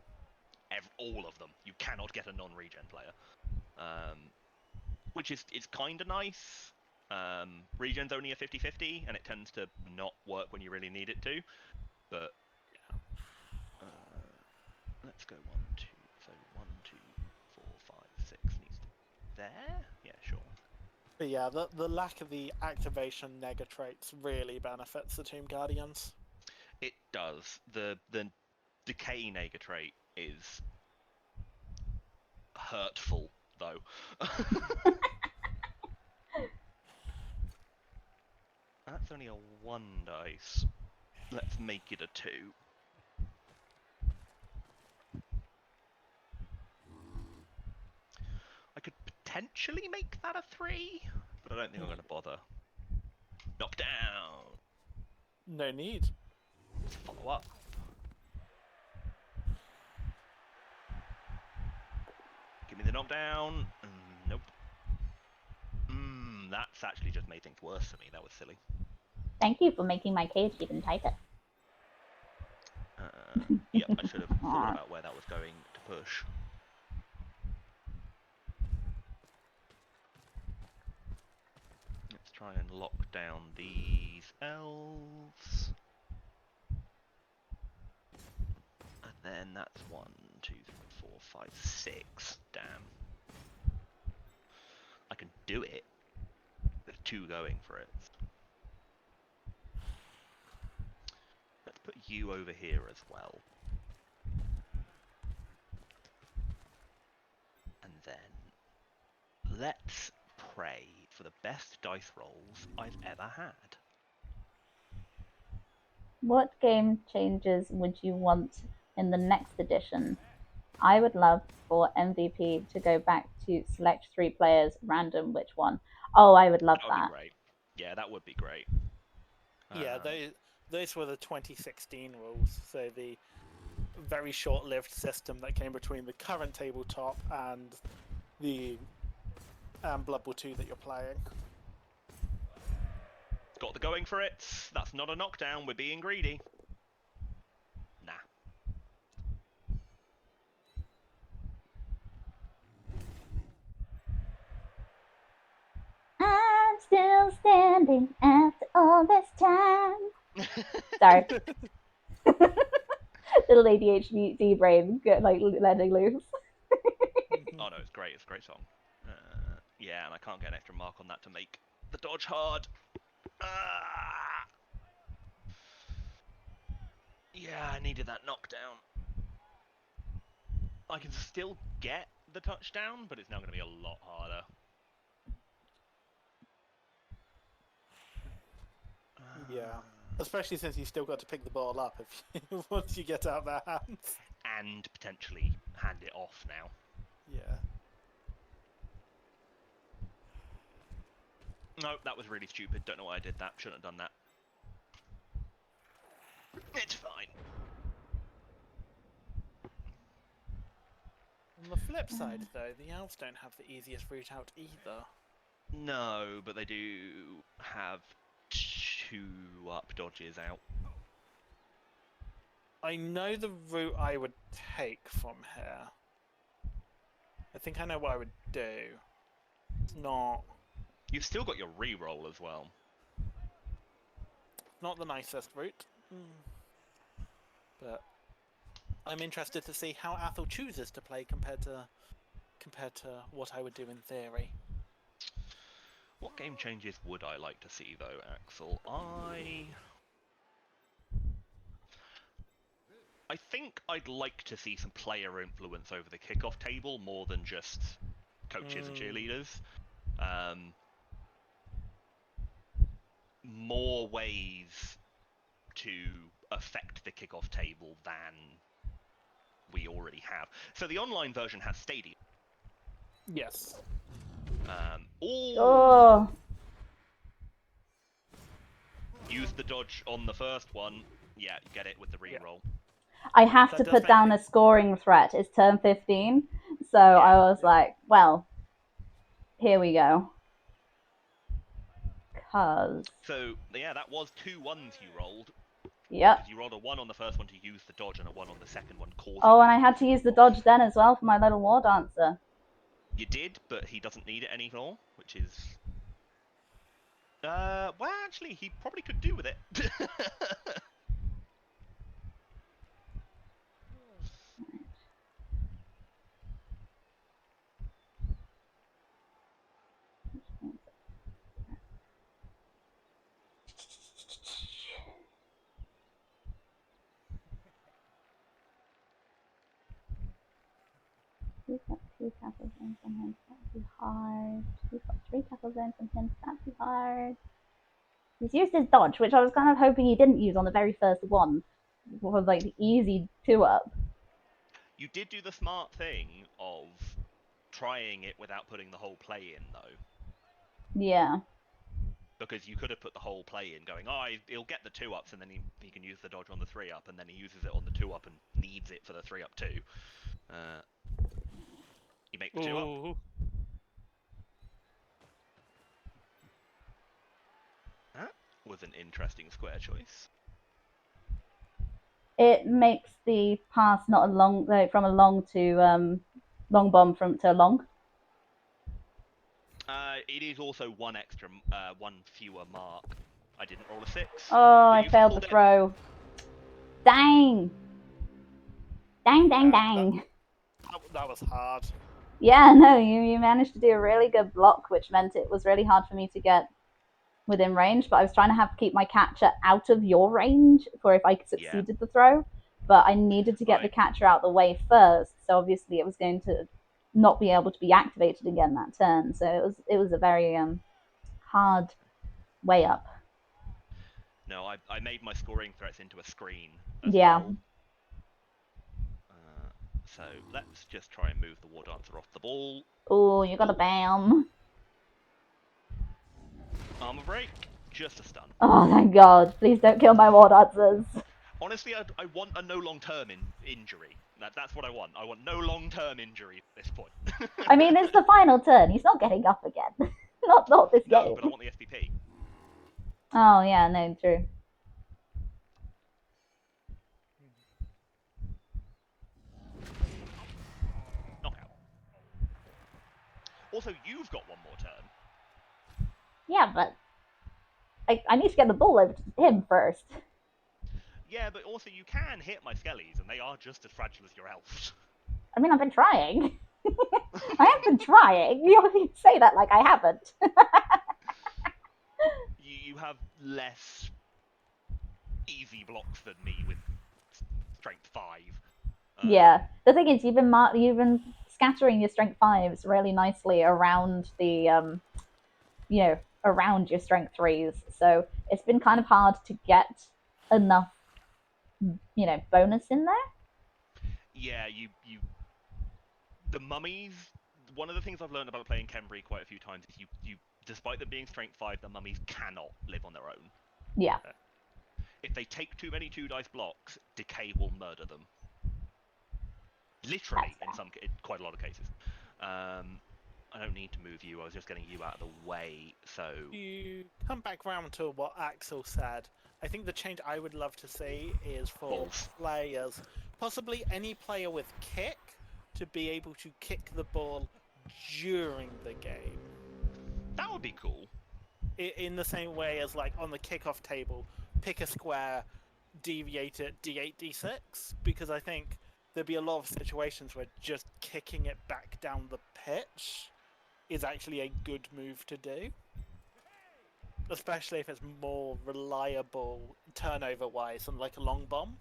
All of them. You cannot get a non-regen player. Which is kind of nice. Regen's only a 50-50, and it tends to not work when you really need it to. But let's go 1, 2. So 1, 2, 4, 5, 6 needs to be there. Yeah, sure. But yeah, the lack of the activation nega traits really benefits the Tomb Guardians. It does. The decay nega trait is hurtful, though. That's only a 1 dice. Let's make it a 2. I could potentially make that a 3, but I don't think I'm going to bother. Knock down! No need. Let's follow up. Give me the knockdown. Nope. That's actually just made things worse for me. That was silly. Thank you for making my cage even tighter. Yep, I should have thought about where that was going to push. Let's try and lock down these elves. And then that's 1, 2, 3, 4, 5, 6. Damn. I can do it. There's 2 going for it. Let's put you over here as well. And then let's pray for the best dice rolls I've ever had. What game changes would you want in the next edition? I would love for MVP to go back to select 3 players, random which one. Oh, I would love That would that. be great. Yeah, that would be great. Yeah, those were the 2016 rules. So the very short-lived system that came between the current tabletop and the Blood Bowl 2 that you're playing. Got the going for it. That's not a knockdown. We're being greedy. Nah. I'm still standing after all this time. Sorry. Little ADHD brain like letting loose. Oh no, it's great. It's a great song. Yeah, and I can't get an extra mark on that to make the dodge hard. Yeah, I needed that knockdown. I can still get the touchdown, but it's now going to be a lot harder. Yeah, especially since you still got to pick the ball up if once you get out their hands. And potentially hand it off now. Yeah. No, that was really stupid. Don't know why I did that. Shouldn't have done that. It's fine. On the flip side, though, the elves don't have the easiest route out either. No, but they do have 2 up dodges out. I know the route I would take from here. I think I know what I would do. It's not You've still got your reroll as well. the nicest route, but I'm interested to see how Athel chooses to play compared to what I would do in theory. What game changes would I like to see, though, Axel? I think I'd like to see some player influence over the kickoff table more than just coaches and cheerleaders. More ways to affect the kickoff table than we already have. So the online version has Stadium. Yes. Oh. Use the dodge on the first one. Yeah, you get it with the reroll. I have to put down a scoring threat. It's turn 15. So I was like, well, here we go. So, yeah, that was 2 1s you rolled. Yep. You rolled a 1 on the first one to use the dodge and a 1 on the second one causing. Oh, and I had to use the dodge then as well for my little war dancer. You did, but he doesn't need it anymore, which is... well, actually, he probably could do with it. He's got 2 tackle zones on him, so that'd be hard. He's got 3 tackle zones on him, so that'd be hard. He's used his dodge, which I was kind of hoping he didn't use on the very first one. It was like the easy 2-up. You did do the smart thing of trying it without putting the whole play in, though. Yeah. Because you could have put the whole play in, going, oh, he'll get the 2-ups, and then he can use the dodge on the 3-up, and then he uses it on the 2-up and needs it for the 3-up too. You make the 2-up. That was an interesting square choice. It makes the pass not a long, from a long to long bomb to a long. It is also 1 fewer mark. I didn't roll a 6. Oh, I failed the throw. Dang. Dang. That was hard. Yeah, no, you managed to do a really good block, which meant it was really hard for me to get within range, but I was trying to keep my catcher out of your range for if I succeeded the throw, but I needed to get the catcher out the way first, so obviously it was going to not be able to be activated again that turn, so it was a very hard way up. No, I made my scoring threats into a screen as Yeah. well. So let's just try and move the War Dancer off the ball. Oh, you got a bam. Armor break, just a stun. Oh, thank God. Please don't kill my war dancers. Honestly, I want a no long-term injury. That's what I want. I want no long-term injury at this point. I mean, it's the final turn. He's not getting up again. not this No, game. but I want the SPP. Oh, yeah, no, true. Knockout. Also, you've got one more turn. Yeah, but I need to get the ball over to him first. Yeah, but also you can hit my skellies, and they are just as fragile as your elves. I mean, I've been trying. I have been trying. You say that like I haven't. You have less easy blocks than me with strength 5. Yeah. The thing is, you've been scattering your strength 5s really nicely around the around your strength 3s. So it's been kind of hard to get enough bonus in there. Yeah, the mummies. One of the things I've learned about playing khemri quite a few times is you despite them being strength 5, the mummies cannot live on their own. Yeah. If they take too many 2-dice blocks, decay will murder them. Literally, in quite a lot of cases. I don't need to move you. I was just getting you out of the way. So you come back round to what Axel said. I think the change I would love to see is for balls. players, possibly any player with kick, to be able to kick the ball during the game. That would be cool. In the same way as, like, on the kickoff table, pick a square, deviate it d8, d6, because I think there'd be a lot of situations where just kicking it back down the pitch is actually a good move to do. Especially if it's more reliable turnover-wise than, like, a long bomb.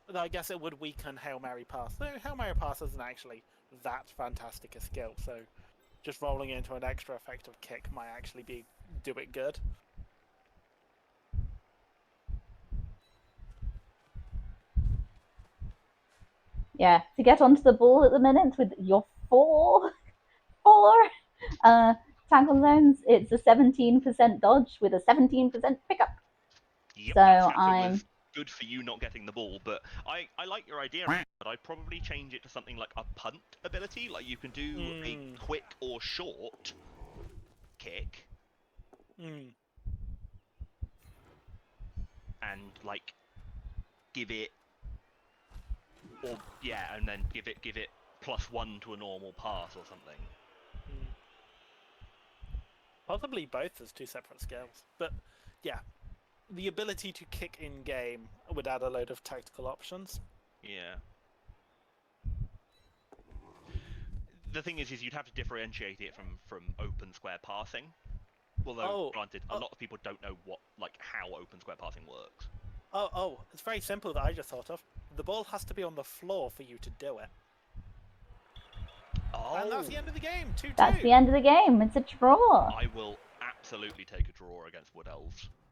Though I guess it would weaken Hail Mary Pass. Though Hail Mary Pass isn't actually that fantastic a skill, so just rolling into an extra effective kick might actually do it good. Yeah, to get onto the ball at the minute with your four tackle zones, it's a 17% dodge with a 17% pickup. Yep, So that scatter I'm was good for you not getting the ball, but I like your idea, but I'd probably change it to something like a punt ability. Like you can do a quick or short kick, and like give it, or yeah, and then give it +1 to a normal pass or something. Possibly both as two separate skills, but yeah, the ability to kick in game would add a load of tactical options. Yeah. The thing is you'd have to differentiate it from open square passing. Although, granted, a lot of people don't know how open square passing works. It's very simple that I just thought of. The ball has to be on the floor for you to do it. Oh. And that's the end of the game. 2-2. That's the end of the game. It's a draw. I will absolutely take a draw against Wood Elves.